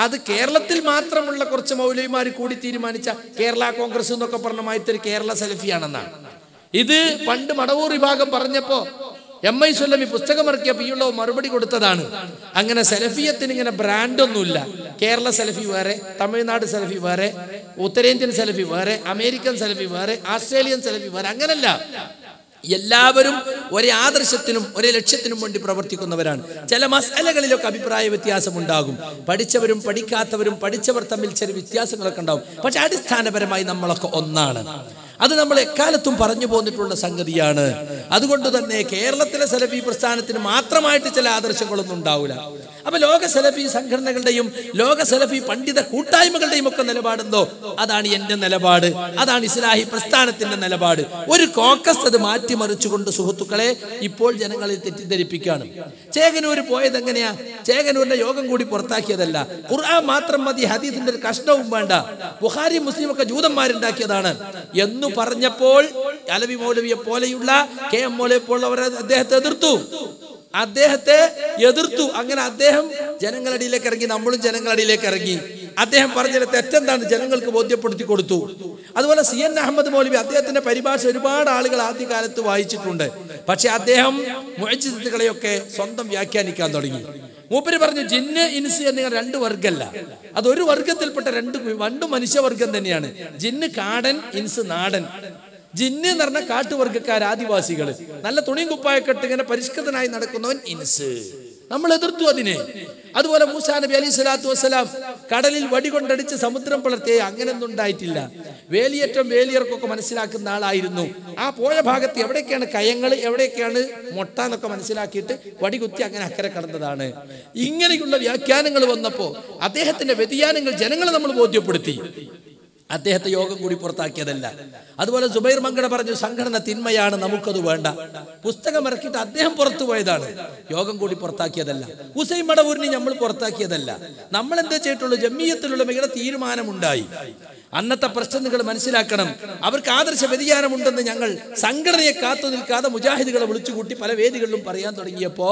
അത് കേരളത്തിൽ മാത്രമുള്ള കുറച്ച് മൗലവിമാർ കൂടി തീരുമാനിച്ച കേരള കോൺഗ്രസ് എന്നൊക്കെ പറഞ്ഞ മാതിരി കേരള സലഫിയാണെന്നാണ്. ഇത് പണ്ട് മടവൂർ വിഭാഗം പറഞ്ഞപ്പോ MI സ്വല്ലമി പുസ്തകം ഇറക്കിയപ്പോൾ ഈയുള്ള മറുപടി കൊടുത്തതാണ്. അങ്ങനെ സലഫിയത്തിന് ഇങ്ങനെ ബ്രാൻഡൊന്നുമില്ല. കേരള സലഫി വേറെ, തമിഴ്നാട് സലഫി വേറെ, ഉത്തരേന്ത്യൻ സലഫി വേറെ, അമേരിക്കൻ സലഫി വേറെ, ആസ്ട്രേലിയൻ സലഫി വേറെ, അങ്ങനല്ല. എല്ലാവരും ഒരേ ആദർശത്തിനും ഒരേ ലക്ഷ്യത്തിനും വേണ്ടി പ്രവർത്തിക്കുന്നവരാണ്. ചില മസലകളിലൊക്കെ അഭിപ്രായ വ്യത്യാസം ഉണ്ടാകും. പഠിച്ചവരും പഠിക്കാത്തവരും പഠിച്ചവർ തമ്മിൽ ചില വ്യത്യാസങ്ങളൊക്കെ ഉണ്ടാകും. പക്ഷെ അടിസ്ഥാനപരമായി നമ്മളൊക്കെ ഒന്നാണ്. അത് നമ്മൾ എക്കാലത്തും പറഞ്ഞു പോന്നിട്ടുള്ള സംഗതിയാണ്. അതുകൊണ്ട് തന്നെ കേരളത്തിലെ സലഫി പ്രസ്ഥാനത്തിന് മാത്രമായിട്ട് ചില ആദർശങ്ങളൊന്നും ഉണ്ടാവില്ല. അപ്പൊ ലോക സലഫി സംഘടനകളുടെയും ലോക സലഫി പണ്ഡിത കൂട്ടായ്മകളുടെയും ഒക്കെ നിലപാടെന്തോ അതാണ് എന്റെ നിലപാട്, അതാണ് ഇസ്ലാഹി പ്രസ്ഥാനത്തിന്റെ നിലപാട്. ഒരു കോക്കസ് അത് മാറ്റിമറിച്ചുകൊണ്ട് സുഹൃത്തുക്കളെ ഇപ്പോൾ ജനങ്ങളിൽ തെറ്റിദ്ധരിപ്പിക്കുകയാണ്. ചേകനൂർ പോയത് എങ്ങനെയാ? ചേകനൂരിന്റെ യോഗം കൂടി പുറത്താക്കിയതല്ല. ഖുർആൻ മാത്രം മതി, ഹദീസിന്റെ ഒരു കഷ്ണവും വേണ്ട, ബുഖാരി മുസ്ലിം ഒക്കെ ജൂതന്മാരുണ്ടാക്കിയതാണ് എന്ന് പറഞ്ഞപ്പോൾ അലവി മൗലവിയെ പോലെയുള്ള KM മൗലവിയെ പോലുള്ളവർ അദ്ദേഹത്തെ എതിർത്തു. അങ്ങനെ അദ്ദേഹം ജനങ്ങളിലേക്ക് ഇറങ്ങി, നമ്മളും ജനങ്ങളിലേക്ക് ഇറങ്ങി. അദ്ദേഹം പറഞ്ഞതിലെ തെറ്റെന്താണ് ജനങ്ങൾക്ക് ബോധ്യപ്പെടുത്തി കൊടുത്തു. അതുപോലെ CN അഹമ്മദ് മൗലവി, അദ്ദേഹത്തിന്റെ പരിഭാഷ ഒരുപാട് ആളുകൾ ആദ്യകാലത്ത് വായിച്ചിട്ടുണ്ട്. പക്ഷെ അദ്ദേഹം മുഅ്ജിസത്തുകളെയൊക്കെ സ്വന്തം വ്യാഖ്യാനിക്കാൻ തുടങ്ങി. മൂപ്പര് പറഞ്ഞു ജിന്ന് ഇൻസ് എന്നിങ്ങനെ രണ്ട് വർഗ്ഗമല്ല, അതൊരു വർഗത്തിൽപ്പെട്ട രണ്ടും മനുഷ്യവർഗം തന്നെയാണ്. ജിന്ന് കാടൻ, ഇൻസ് നാടൻ. ജിന്ന് എന്ന് പറഞ്ഞ കാട്ടുവർഗക്കാർ, ആദിവാസികൾ, നല്ല തുണിയും കുപ്പായൊക്കെ ഇട്ട് ഇങ്ങനെ പരിഷ്കൃതനായി നടക്കുന്നവൻ ഇൻസ്. നമ്മൾ എതിർത്തു അതിനെ. അതുപോലെ മൂസാ നബി അലൈഹി സ്വലാത്തു വസ്സലാം കടലിൽ വടികൊണ്ടടിച്ച് സമുദ്രം പിളർത്തിയ അങ്ങനെയൊന്നും ഉണ്ടായിട്ടില്ല. വേലിയേറ്റം വേലിയർക്കൊക്കെ മനസ്സിലാക്കുന്ന ആളായിരുന്നു. ആ പോയ ഭാഗത്ത് എവിടേക്കാണ് കയങ്ങൾ, എവിടേക്കാണ് മൊട്ട എന്നൊക്കെ മനസ്സിലാക്കിയിട്ട് വടികുത്തി അങ്ങനെ അക്കരെ കടന്നതാണ്. ഇങ്ങനെയുള്ള വ്യാഖ്യാനങ്ങൾ വന്നപ്പോൾ അദ്ദേഹത്തിന്റെ വ്യതിയാനങ്ങൾ ജനങ്ങളെ നമ്മൾ ബോധ്യപ്പെടുത്തി. അദ്ദേഹത്തെ യോഗം കൂടി പുറത്താക്കിയതല്ല. അതുപോലെ സുബൈർ മങ്കട പറഞ്ഞു സംഘടന തിന്മയാണ്, നമുക്കത് വേണ്ട. പുസ്തകം ഇറക്കിയിട്ട് അദ്ദേഹം പുറത്തു പോയതാണ്, യോഗം കൂടി പുറത്താക്കിയതല്ല. ഹുസൈൻ മടവൂരിനെ നമ്മൾ പുറത്താക്കിയതല്ല. നമ്മൾ എന്താ ചെയ്തിട്ടുള്ളൂ? ജമിയത്തിലുള്ള മികച്ച തീരുമാനമുണ്ടായി. അന്നത്തെ പ്രശ്നം നിങ്ങൾ മനസ്സിലാക്കണം. അവർക്ക് ആദർശ വ്യതിയാനമുണ്ടെന്ന് ഞങ്ങൾ സംഘടനയെ കാത്തു നിൽക്കാതെ മുജാഹിദുകളെ വിളിച്ചുകൂട്ടി പല വേദികളിലും പറയാൻ തുടങ്ങിയപ്പോ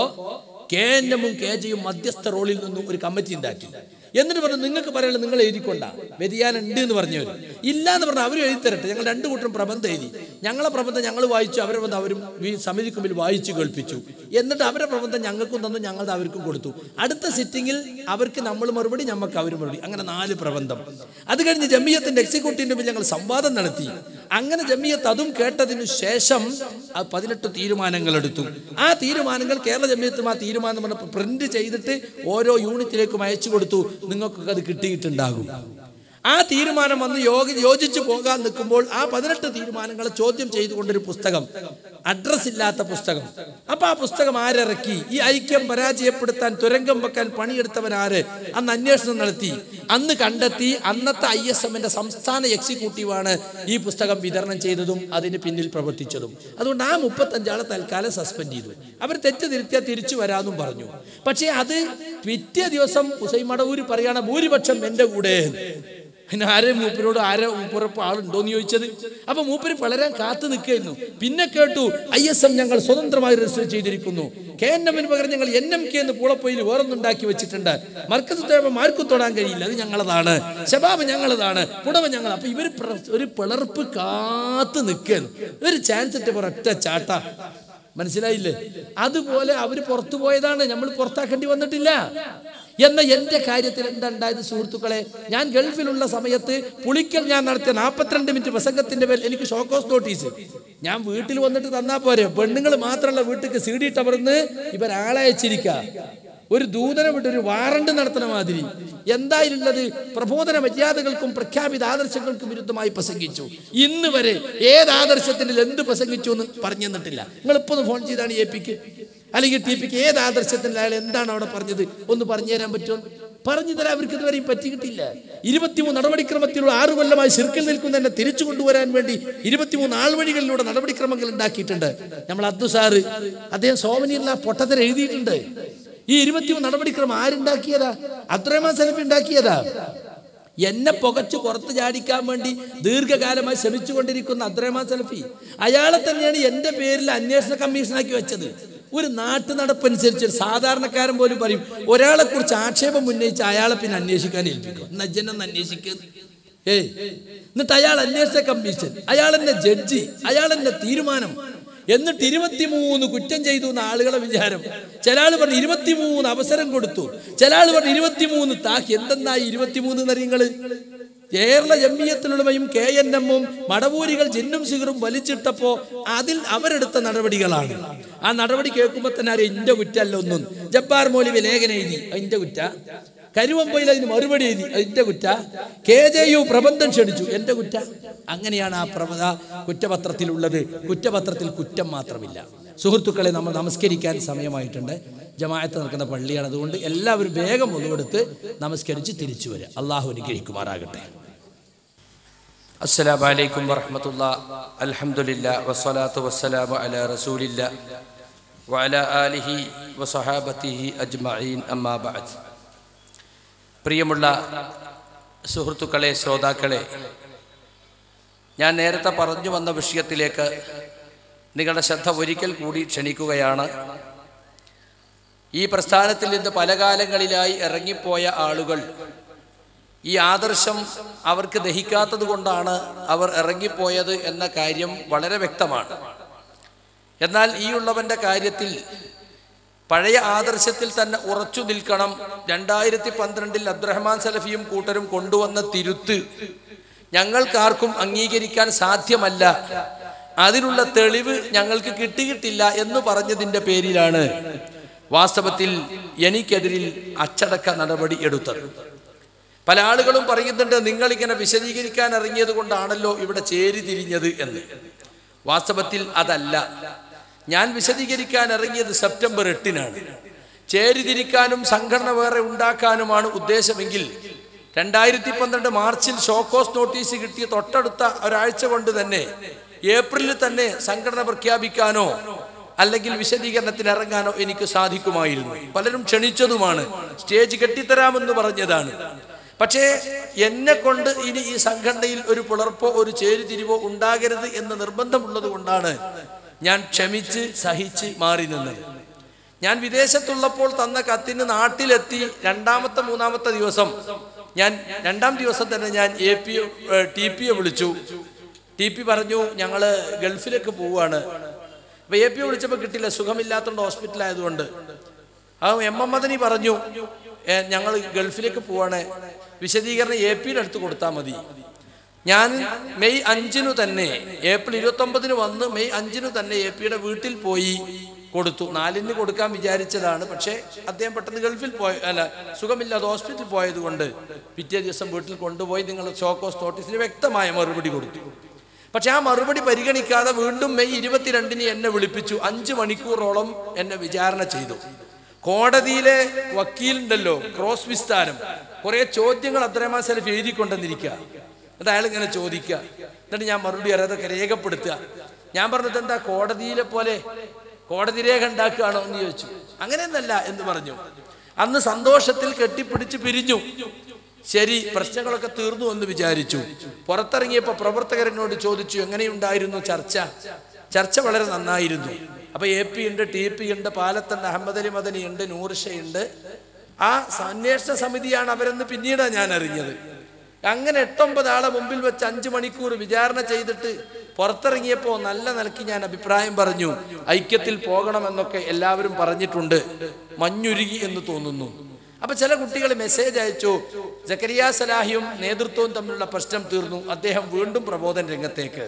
KNM-ഉം KJ-യും മധ്യസ്ഥ റോളിൽ നിന്നും ഒരു കമ്മിറ്റി ഉണ്ടാക്കി. എന്നിട്ട് പറഞ്ഞു നിങ്ങൾക്ക് പറയാനുള്ളത് നിങ്ങൾ എഴുതിക്കൊണ്ട, വ്യതിയാനം ഉണ്ട് എന്ന് പറഞ്ഞവർ ഇല്ല എന്ന് പറഞ്ഞാൽ അവരും എഴുതി തരട്ടെ. ഞങ്ങൾ രണ്ടു കൂട്ടരും പ്രബന്ധം എഴുതി. ഞങ്ങളെ പ്രബന്ധം ഞങ്ങൾ വായിച്ചു, അവരെ പ്രബന്ധം അവരും സമിതിക്ക് മുമ്പിൽ വായിച്ചു കേൾപ്പിച്ചു. എന്നിട്ട് അവരുടെ പ്രബന്ധം ഞങ്ങൾക്കും തന്നു, ഞങ്ങളുടെ അവർക്കും കൊടുത്തു. അടുത്ത സിറ്റിങ്ങിൽ അവർക്ക് നമ്മൾ മറുപടി, നമുക്ക് അവർ മറുപടി, അങ്ങനെ 4 പ്രബന്ധം. അത് കഴിഞ്ഞ് ജമിയത്തിന്റെ എക്സിക്യൂട്ടീവിന്റെ മുമ്പിൽ ഞങ്ങൾ സംവാദം നടത്തി. അങ്ങനെ ജമിയത്ത് അതും കേട്ടതിനു ശേഷം 18 തീരുമാനങ്ങൾ എടുത്തു. ആ തീരുമാനങ്ങൾ കേരള ജമിയത്തും ആ തീരുമാനം പ്രിന്റ് ചെയ്തിട്ട് ഓരോ യൂണിറ്റിലേക്കും അയച്ചു കൊടുത്തു. നിങ്ങൾക്കൊക്കെ അത് കിട്ടിയിട്ടുണ്ടാകും. ആ തീരുമാനം വന്ന് യോജിച്ചു പോകാൻ നിൽക്കുമ്പോൾ ആ 18 തീരുമാനങ്ങളെ ചോദ്യം ചെയ്തുകൊണ്ടൊരു പുസ്തകം, അഡ്രസ് ഇല്ലാത്ത പുസ്തകം. അപ്പൊ ആ പുസ്തകം ആരിറക്കി? ഈ ഐക്യം പരാജയപ്പെടുത്താൻ തുരങ്കം വെക്കാൻ പണിയെടുത്തവൻ ആര്? അന്ന് അന്വേഷണം നടത്തി, അന്ന് കണ്ടെത്തി. അന്നത്തെ ISMന്റെ സംസ്ഥാന എക്സിക്യൂട്ടീവാണ് ഈ പുസ്തകം വിതരണം ചെയ്തതും അതിന് പിന്നിൽ പ്രവർത്തിച്ചതും. അതുകൊണ്ട് ആ 35 ആളെ തൽക്കാലം സസ്പെൻഡ് ചെയ്തു. അവർ തെറ്റ് തിരുത്തിയാൽ തിരിച്ചു വരാമെന്നും പറഞ്ഞു. പക്ഷേ അത് പിറ്റേ ദിവസം ഹുസൈൻ മടവൂര് പറയാണ് ഭൂരിപക്ഷം എൻ്റെ കൂടെ. പിന്നെ മൂപ്പരോട് മൂപ്പുറപ്പ് ആളുണ്ടോന്ന് ചോദിച്ചത്. അപ്പൊ മൂപ്പര് വളരാൻ കാത്തു നിൽക്കുകയായിരുന്നു. പിന്നെ കേട്ടു ISM ഞങ്ങൾ സ്വതന്ത്രമായി രജിസ്റ്റർ ചെയ്തിരിക്കുന്നു. KNM പകരം ഞങ്ങൾ NMK എന്ന് പൂളപ്പൊയിൽ വേറൊന്നുണ്ടാക്കി വെച്ചിട്ടുണ്ട്. മർക്കസ് ആർക്കും തൊടാൻ കഴിയില്ല, അത് ഞങ്ങളതാണ്. ശബാബ് ഞങ്ങളതാണ്, പുടവ ഞങ്ങൾ. അപ്പൊ ഇവര് ഒരു പിളർപ്പ് കാത്തു നിൽക്കുകയാണ്. ഒരു ചാൻസ് ഇട്ട് ഒറ്റ ചാട്ട. മനസ്സിലായില്ലേ? അതുപോലെ അവര് പുറത്തു പോയതാണ്, നമ്മൾ പുറത്താക്കേണ്ടി വന്നിട്ടില്ല. എന്ന എൻ്റെ കാര്യത്തിൽ എന്താ ഉണ്ടായത് സുഹൃത്തുക്കളെ? ഞാൻ ഗൾഫിലുള്ള സമയത്ത് പുളിക്കൽ ഞാൻ നടത്തിയ 42 മിനിറ്റ് പ്രസംഗത്തിന്റെ പേരിൽ എനിക്ക് ഷോക്കോസ് നോട്ടീസ്. ഞാൻ വീട്ടിൽ വന്നിട്ട് തന്നാ പോരെ, പെണ്ണുങ്ങൾ മാത്രമല്ല വീട്ടിലേക്ക് CD ടവർന്ന് ഇവരാളെ അയച്ചിരിക്കുക. ഒരു ദൂതനെ വിട്ട് ഒരു വാറണ്ട് നടത്തുന്ന മാതിരി. എന്തായിരുന്നത്? പ്രബോധന മര്യാദകൾക്കും പ്രഖ്യാപിത ആദർശങ്ങൾക്കും വിരുദ്ധമായി പ്രസംഗിച്ചു. ഇന്ന് വരെ ഏത് ആദർശത്തിൽ എന്ത് പ്രസംഗിച്ചു എന്ന് പറഞ്ഞു തന്നിട്ടില്ല. നിങ്ങളിപ്പോ ഫോൺ ചെയ്താണ് APക്ക് അല്ലെങ്കിൽ TPക്ക് ഏത് ആദർശത്തിൽ അയാൾ എന്താണ് അവിടെ പറഞ്ഞത് ഒന്ന് പറഞ്ഞു തരാൻ പറ്റുമോ? പറഞ്ഞു തരാൻ അവർക്ക് ഇതുവരെയും പറ്റിയിട്ടില്ല. 23 നടപടിക്രമത്തിലൂടെ 6 കൊല്ലമായി ശിർക്കിൽ നിൽക്കുന്ന തന്നെ തിരിച്ചു കൊണ്ടുവരാൻ വേണ്ടി 23 ആൾവഴികളിലൂടെ നടപടിക്രമങ്ങൾ ഉണ്ടാക്കിയിട്ടുണ്ട്. നമ്മൾ അബ്ദു സാറ് അദ്ദേഹം സോമനിയുള്ള പൊട്ടത്തര എഴുതിയിട്ടുണ്ട്. ഈ 23 നടപടിക്രമം ആരുണ്ടാക്കിയതാ? അബ്ദുറഹ്മാൻ സലഫി ഉണ്ടാക്കിയതാ. എന്നെ പുകച്ചു പുറത്ത് ചാടിക്കാൻ വേണ്ടി ദീർഘകാലമായി ശ്രമിച്ചുകൊണ്ടിരിക്കുന്ന അബ്ദുറഹ്മാൻ സലഫി, അയാളെ തന്നെയാണ് എൻ്റെ പേരിൽ അന്വേഷണ കമ്മീഷനാക്കി വെച്ചത്. ഒരു നാട്ടു നടപ്പനുസരിച്ച് ഒരു സാധാരണക്കാരൻ പോലും പറയും ഒരാളെ കുറിച്ച് ആക്ഷേപം ഉന്നയിച്ച് അയാളെ പിന്നെ അന്വേഷിക്കാൻ ഏൽപ്പിക്കും. നജ്ജനെന്ന് അന്വേഷിക്കുക. എന്നിട്ട് അയാൾ അന്വേഷണ കമ്മീഷൻ, അയാൾ എന്നെ ജഡ്ജി, അയാൾ എന്നെ തീരുമാനം. എന്നിട്ട് 23 കുറ്റം ചെയ്തു എന്ന ആളുകളെ വിചാരം. ചില ആൾ പറഞ്ഞു 23 അവസരം കൊടുത്തു, ചില ആൾ പറഞ്ഞു 23 താക്കി. എന്തെന്നായി 23 എന്നറിയങ്ങള്? കേരള ജമിയത്തുലുലമയും KNM-ഉം മടവൂരികൾ ജിന്നും സിഗറും വലിച്ചിട്ടപ്പോ അതിൽ അവരെടുത്ത നടപടികളാണ്. ആ നടപടി കേൾക്കുമ്പോ തന്നെ അറിയാം ഇന്റെ കുറ്റല്ല ഒന്നും. ജബ്ബാർ മൗലവി ലേഖനം എഴുതി, അതിന്റെ കുറ്റ. കരുവമ്പയിൽ അതിന് മറുപടി എഴുതി, അതിന്റെ കുറ്റ. KJU പ്രബന്ധം ക്ഷണിച്ചു, എന്റെ കുറ്റ. അങ്ങനെയാണ് ആ കുറ്റപത്രത്തിലുള്ളത്. കുറ്റപത്രത്തിൽ കുറ്റം മാത്രമില്ല. സുഹൃത്തുക്കളെ, നമ്മൾ നമസ്കരിക്കാൻ സമയമായിട്ടുണ്ട്. ജമാഅത്ത് നടക്കുന്ന പള്ളിയാണ്. അതുകൊണ്ട് എല്ലാവരും വേഗം ഒന്നുകൊടുത്ത് നമസ്കരിച്ച് തിരിച്ചു വരിക. അള്ളാഹു അനുഗ്രഹിക്കുമാറാകട്ടെ. അസ്സലാമു അലൈക്കും വറഹ്മത്തുള്ളാഹി. അൽഹംദുലില്ലാഹി വസ്സലാത്തു വസ്സലാമു അലാ റസൂലില്ലാഹി വഅലാ ആലിഹി വസഹാബത്തിഹി അജ്മഈൻ. അമ്മാ ബഅദ്. പ്രിയമുള്ള സുഹൃത്തുക്കളെ, ശ്രോതാക്കളെ, ഞാൻ നേരത്തെ പറഞ്ഞു വന്ന വിഷയത്തിലേക്ക് നിങ്ങളുടെ ശ്രദ്ധ ഒരിക്കൽ കൂടി ക്ഷണിക്കുകയാണ്. ഈ പ്രസ്ഥാനത്തിൽ നിന്ന് പല കാലങ്ങളിലായി ഇറങ്ങിപ്പോയ ആളുകൾ ഈ ആദർശം അവർക്ക് ദഹിക്കാത്തത് കൊണ്ടാണ് അവർ ഇറങ്ങിപ്പോയത് എന്ന കാര്യം വളരെ വ്യക്തമാണ്. എന്നാൽ ഈ ഉള്ളവന്റെ കാര്യത്തിൽ പഴയ ആദർശത്തിൽ തന്നെ ഉറച്ചു നിൽക്കണം. 2012 അബ്ദുറഹ്മാൻ സലഫിയും കൂട്ടരും കൊണ്ടുവന്ന തിരുത്ത് ഞങ്ങൾക്കാർക്കും അംഗീകരിക്കാൻ സാധ്യമല്ല, അതിനുള്ള തെളിവ് ഞങ്ങൾക്ക് കിട്ടിയിട്ടില്ല എന്ന് പറഞ്ഞതിൻ്റെ പേരിലാണ് വാസ്തവത്തിൽ എനിക്കെതിരിൽ അച്ചടക്ക നടപടി എടുത്തത്. പല ആളുകളും പറയുന്നുണ്ട് നിങ്ങളിങ്ങനെ വിശദീകരിക്കാൻ ഇറങ്ങിയത് കൊണ്ടാണല്ലോ ഇവിടെ ചേരി തിരിഞ്ഞത് എന്ന്. വാസ്തവത്തിൽ അതല്ല. ഞാൻ വിശദീകരിക്കാൻ ഇറങ്ങിയത് സെപ്റ്റംബർ 8-നാണ്. ചേരിതിരിക്കാനും സംഘടന വേറെ ഉണ്ടാക്കാനുമാണ് ഉദ്ദേശമെങ്കിൽ 2012 മാർച്ചിൽ ഷോക്കോസ് നോട്ടീസ് കിട്ടിയ തൊട്ടടുത്ത ഒരാഴ്ച കൊണ്ട് തന്നെ ഏപ്രിലിൽ തന്നെ സംഘടന പ്രഖ്യാപിക്കാനോ അല്ലെങ്കിൽ വിശദീകരണത്തിന് ഇറങ്ങാനോ എനിക്ക് സാധിക്കുമായിരുന്നു. പലരും ക്ഷണിച്ചതുമാണ്, സ്റ്റേജ് കെട്ടിത്തരാമെന്ന് പറഞ്ഞതാണ്. പക്ഷേ എന്നെ കൊണ്ട് ഇനി ഈ സംഘടനയിൽ ഒരു പിളർപ്പോ ഒരു ചേരിതിരിവോ ഉണ്ടാകരുത് എന്ന നിർബന്ധമുള്ളത് കൊണ്ടാണ് ഞാൻ ക്ഷമിച്ച് സഹിച്ച് മാറി നിന്നത്. ഞാൻ വിദേശത്തുള്ളപ്പോൾ തന്ന കത്തിന് നാട്ടിലെത്തി 2-3 ദിവസം ഞാൻ 2-ാം ദിവസം തന്നെ ഞാൻ TP-യെ വിളിച്ചു. TP പറഞ്ഞു ഞങ്ങള് ഗൾഫിലേക്ക് പോവുകയാണ്. അപ്പൊ AP-യെ വിളിച്ചപ്പോൾ കിട്ടില്ല, സുഖമില്ലാത്തതുകൊണ്ട് ഹോസ്പിറ്റലായതുകൊണ്ട്. M. മദനി പറഞ്ഞു ഞങ്ങൾ ഗൾഫിലേക്ക് പോവാണ്, വിശദീകരണം AP-യുടെ അടുത്ത് കൊടുത്താൽ മതി. ഞാൻ മെയ് 5 തന്നെ, ഏപ്രിൽ 29 വന്ന് മെയ് 5 തന്നെ AP-യുടെ വീട്ടിൽ പോയി കൊടുത്തു. 4 കൊടുക്കാൻ വിചാരിച്ചതാണ്. പക്ഷേ അദ്ദേഹം പെട്ടെന്ന് ഗൾഫിൽ സുഖമില്ലാതെ ഹോസ്പിറ്റലിൽ പോയത് കൊണ്ട് പിറ്റേ ദിവസം വീട്ടിൽ കൊണ്ടുപോയി നിങ്ങൾ ഷോക്കോസ് നോട്ടീസിന് വ്യക്തമായ മറുപടി കൊടുത്തു. പക്ഷെ ആ മറുപടി പരിഗണിക്കാതെ വീണ്ടും മെയ് 22 എന്നെ വിളിപ്പിച്ചു. 5 മണിക്കൂറോളം എന്നെ വിചാരണ ചെയ്തു. കോടതിയിലെ വക്കീലുണ്ടല്ലോ, ക്രോസ് വിസ്താരം, കുറെ ചോദ്യങ്ങൾ അബ്ദുറഹ്മാൻ സലഫി എഴുതിക്കൊണ്ടെന്നിരിക്കുക. അത് അയാൾ ഇങ്ങനെ ചോദിക്കുക, എന്നിട്ട് ഞാൻ മറുപടി അറിയാതൊക്കെ രേഖപ്പെടുത്തുക. ഞാൻ പറഞ്ഞത് എന്താ കോടതിയിലെ പോലെ കോടതി രേഖ ഉണ്ടാക്കുകയാണോ എന്ന് ചോദിച്ചു. അങ്ങനെയൊന്നല്ല എന്ന് പറഞ്ഞു. അന്ന് സന്തോഷത്തിൽ കെട്ടിപ്പിടിച്ച് പിരിഞ്ഞു. ശരി, പ്രശ്നങ്ങളൊക്കെ തീർന്നു എന്ന് വിചാരിച്ചു. പുറത്തിറങ്ങിയപ്പോൾ പ്രവർത്തകരനോട് ചോദിച്ചു, എങ്ങനെയുണ്ടായിരുന്നു ചർച്ച? ചർച്ച വളരെ നന്നായിരുന്നു. അപ്പൊ AP ഉണ്ട്, TP ഉണ്ട്, പാലത്തുണ്ട്, അഹമ്മദ് അലി മദനി ഉണ്ട്, നൂർഷയുണ്ട്. ആ അന്വേഷണ സമിതിയാണ് അവരെന്ന് പിന്നീടാണ് ഞാൻ അറിഞ്ഞത്. അങ്ങനെ 8-9 ആളെ മുമ്പിൽ വെച്ച് 5 മണിക്കൂർ വിചാരണ ചെയ്തിട്ട് പുറത്തിറങ്ങിയപ്പോൾ നല്ല നിലയ്ക്ക് ഞാൻ അഭിപ്രായം പറഞ്ഞു. ഐക്യത്തിൽ പോകണമെന്നൊക്കെ എല്ലാവരും പറഞ്ഞിട്ടുണ്ട്. മഞ്ഞുരുകി എന്ന് തോന്നുന്നു. അപ്പൊ ചില കുട്ടികൾ മെസ്സേജ് അയച്ചു, ജക്കരിയ സലാഹിയും നേതൃത്വവും തമ്മിലുള്ള പ്രശ്നം തീർന്നു, അദ്ദേഹം വീണ്ടും പ്രബോധന രംഗത്തേക്ക്.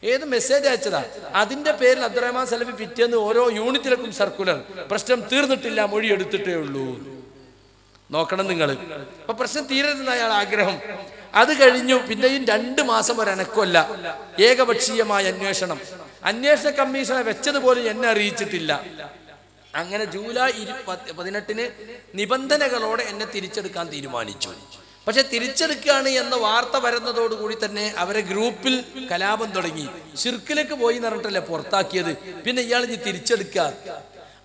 ഏത് മെസ്സേജ് അയച്ചതാ? അതിന്റെ പേരിൽ അബ്ദുറഹ്മാൻ സലഫി പിറ്റേന്ന് ഓരോ യൂണിറ്റിലേക്കും സർക്കുലർ, പ്രശ്നം തീർന്നിട്ടില്ല, മൊഴി എടുത്തിട്ടേ ഉള്ളൂ. നോക്കണം നിങ്ങൾ. അപ്പൊ പ്രശ്നം തീരരുതെന്ന അയാൾ ആഗ്രഹം. അത് കഴിഞ്ഞു. പിന്നെയും 2 മാസം ഒരു അനക്കമല്ല, ഏകപക്ഷീയമായ അന്വേഷണം. അന്വേഷണ കമ്മീഷനെ വെച്ചതുപോലും എന്നെ അറിയിച്ചിട്ടില്ല. അങ്ങനെ ജൂലൈ 18 നിബന്ധനകളോടെ എന്നെ തിരിച്ചെടുക്കാൻ തീരുമാനിച്ചു. പക്ഷെ തിരിച്ചെടുക്കുകയാണ് എന്ന വാർത്ത വരുന്നതോടുകൂടി തന്നെ അവരെ ഗ്രൂപ്പിൽ കലാപം തുടങ്ങി. ശിർക്കിലേക്ക് പോയി എന്ന് പറഞ്ഞിട്ടല്ലേ പുറത്താക്കിയത്, പിന്നെ ഇയാൾ ഇനി തിരിച്ചെടുക്കുക.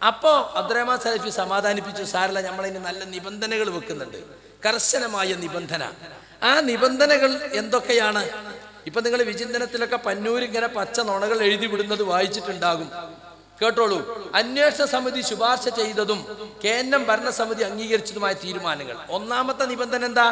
അപ്പോ അബ്ദുറഹ്മാൻ സലഫി സമാധാനിപ്പിച്ചു, സാരല്ല, നമ്മളതിന് നല്ല നിബന്ധനകൾ വെക്കുന്നുണ്ട്, കർശനമായ നിബന്ധന. ആ നിബന്ധനകൾ എന്തൊക്കെയാണ്? ഇപ്പൊ നിങ്ങൾ വിചിന്തനത്തിലൊക്കെ പന്നൂർ ഇങ്ങനെ പച്ച നുണകൾ എഴുതി വിടുന്നത് വായിച്ചിട്ടുണ്ടാകും. കേട്ടോളൂ. അന്വേഷണ സമിതി ശുപാർശ ചെയ്തതും KNM ഭരണസമിതി അംഗീകരിച്ചതുമായ തീരുമാനങ്ങൾ. ഒന്നാമത്തെ നിബന്ധന എന്താ?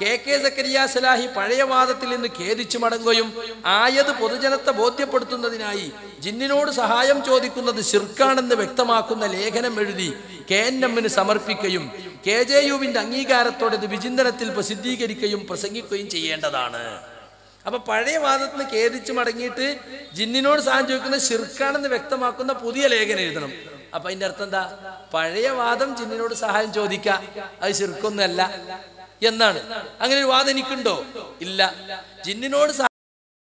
KK സക്കരിയ സലാഹി പഴയ വാദത്തിൽ നിന്ന് ഖേദിച്ചു മടങ്ങുകയും ആയത് പൊതുജനത്തെ ബോധ്യപ്പെടുത്തുന്നതിനായി ജിന്നിനോട് സഹായം ചോദിക്കുന്നത് ശിർക്കാണെന്ന് വ്യക്തമാക്കുന്ന ലേഖനം എഴുതി KNM-ന് സമർപ്പിക്കുകയും KJU-വിന്റെ അംഗീകാരത്തോടെ ഇത് വിചിന്തനത്തിൽ പ്രസിദ്ധീകരിക്കുകയും പ്രസംഗിക്കുകയും ചെയ്യേണ്ടതാണ്. അപ്പൊ പഴയ വാദത്തിന് ഖേദിച്ച് മടങ്ങിയിട്ട് ജിന്നിനോട് സഹായം ചോദിക്കുന്നത് ശിർക്കാണെന്ന് വ്യക്തമാക്കുന്ന പുതിയ ലേഖനം എഴുതണം. അപ്പൊ അതിന്റെ അർത്ഥം എന്താ? പഴയ വാദം ജിന്നിനോട് സഹായം ചോദിക്ക, അത് ശിർക്കൊന്നല്ല എന്നാണ്. അങ്ങനെ ഒരു വാദം എനിക്കുണ്ടോ? ഇല്ല. ജിന്നിനോട്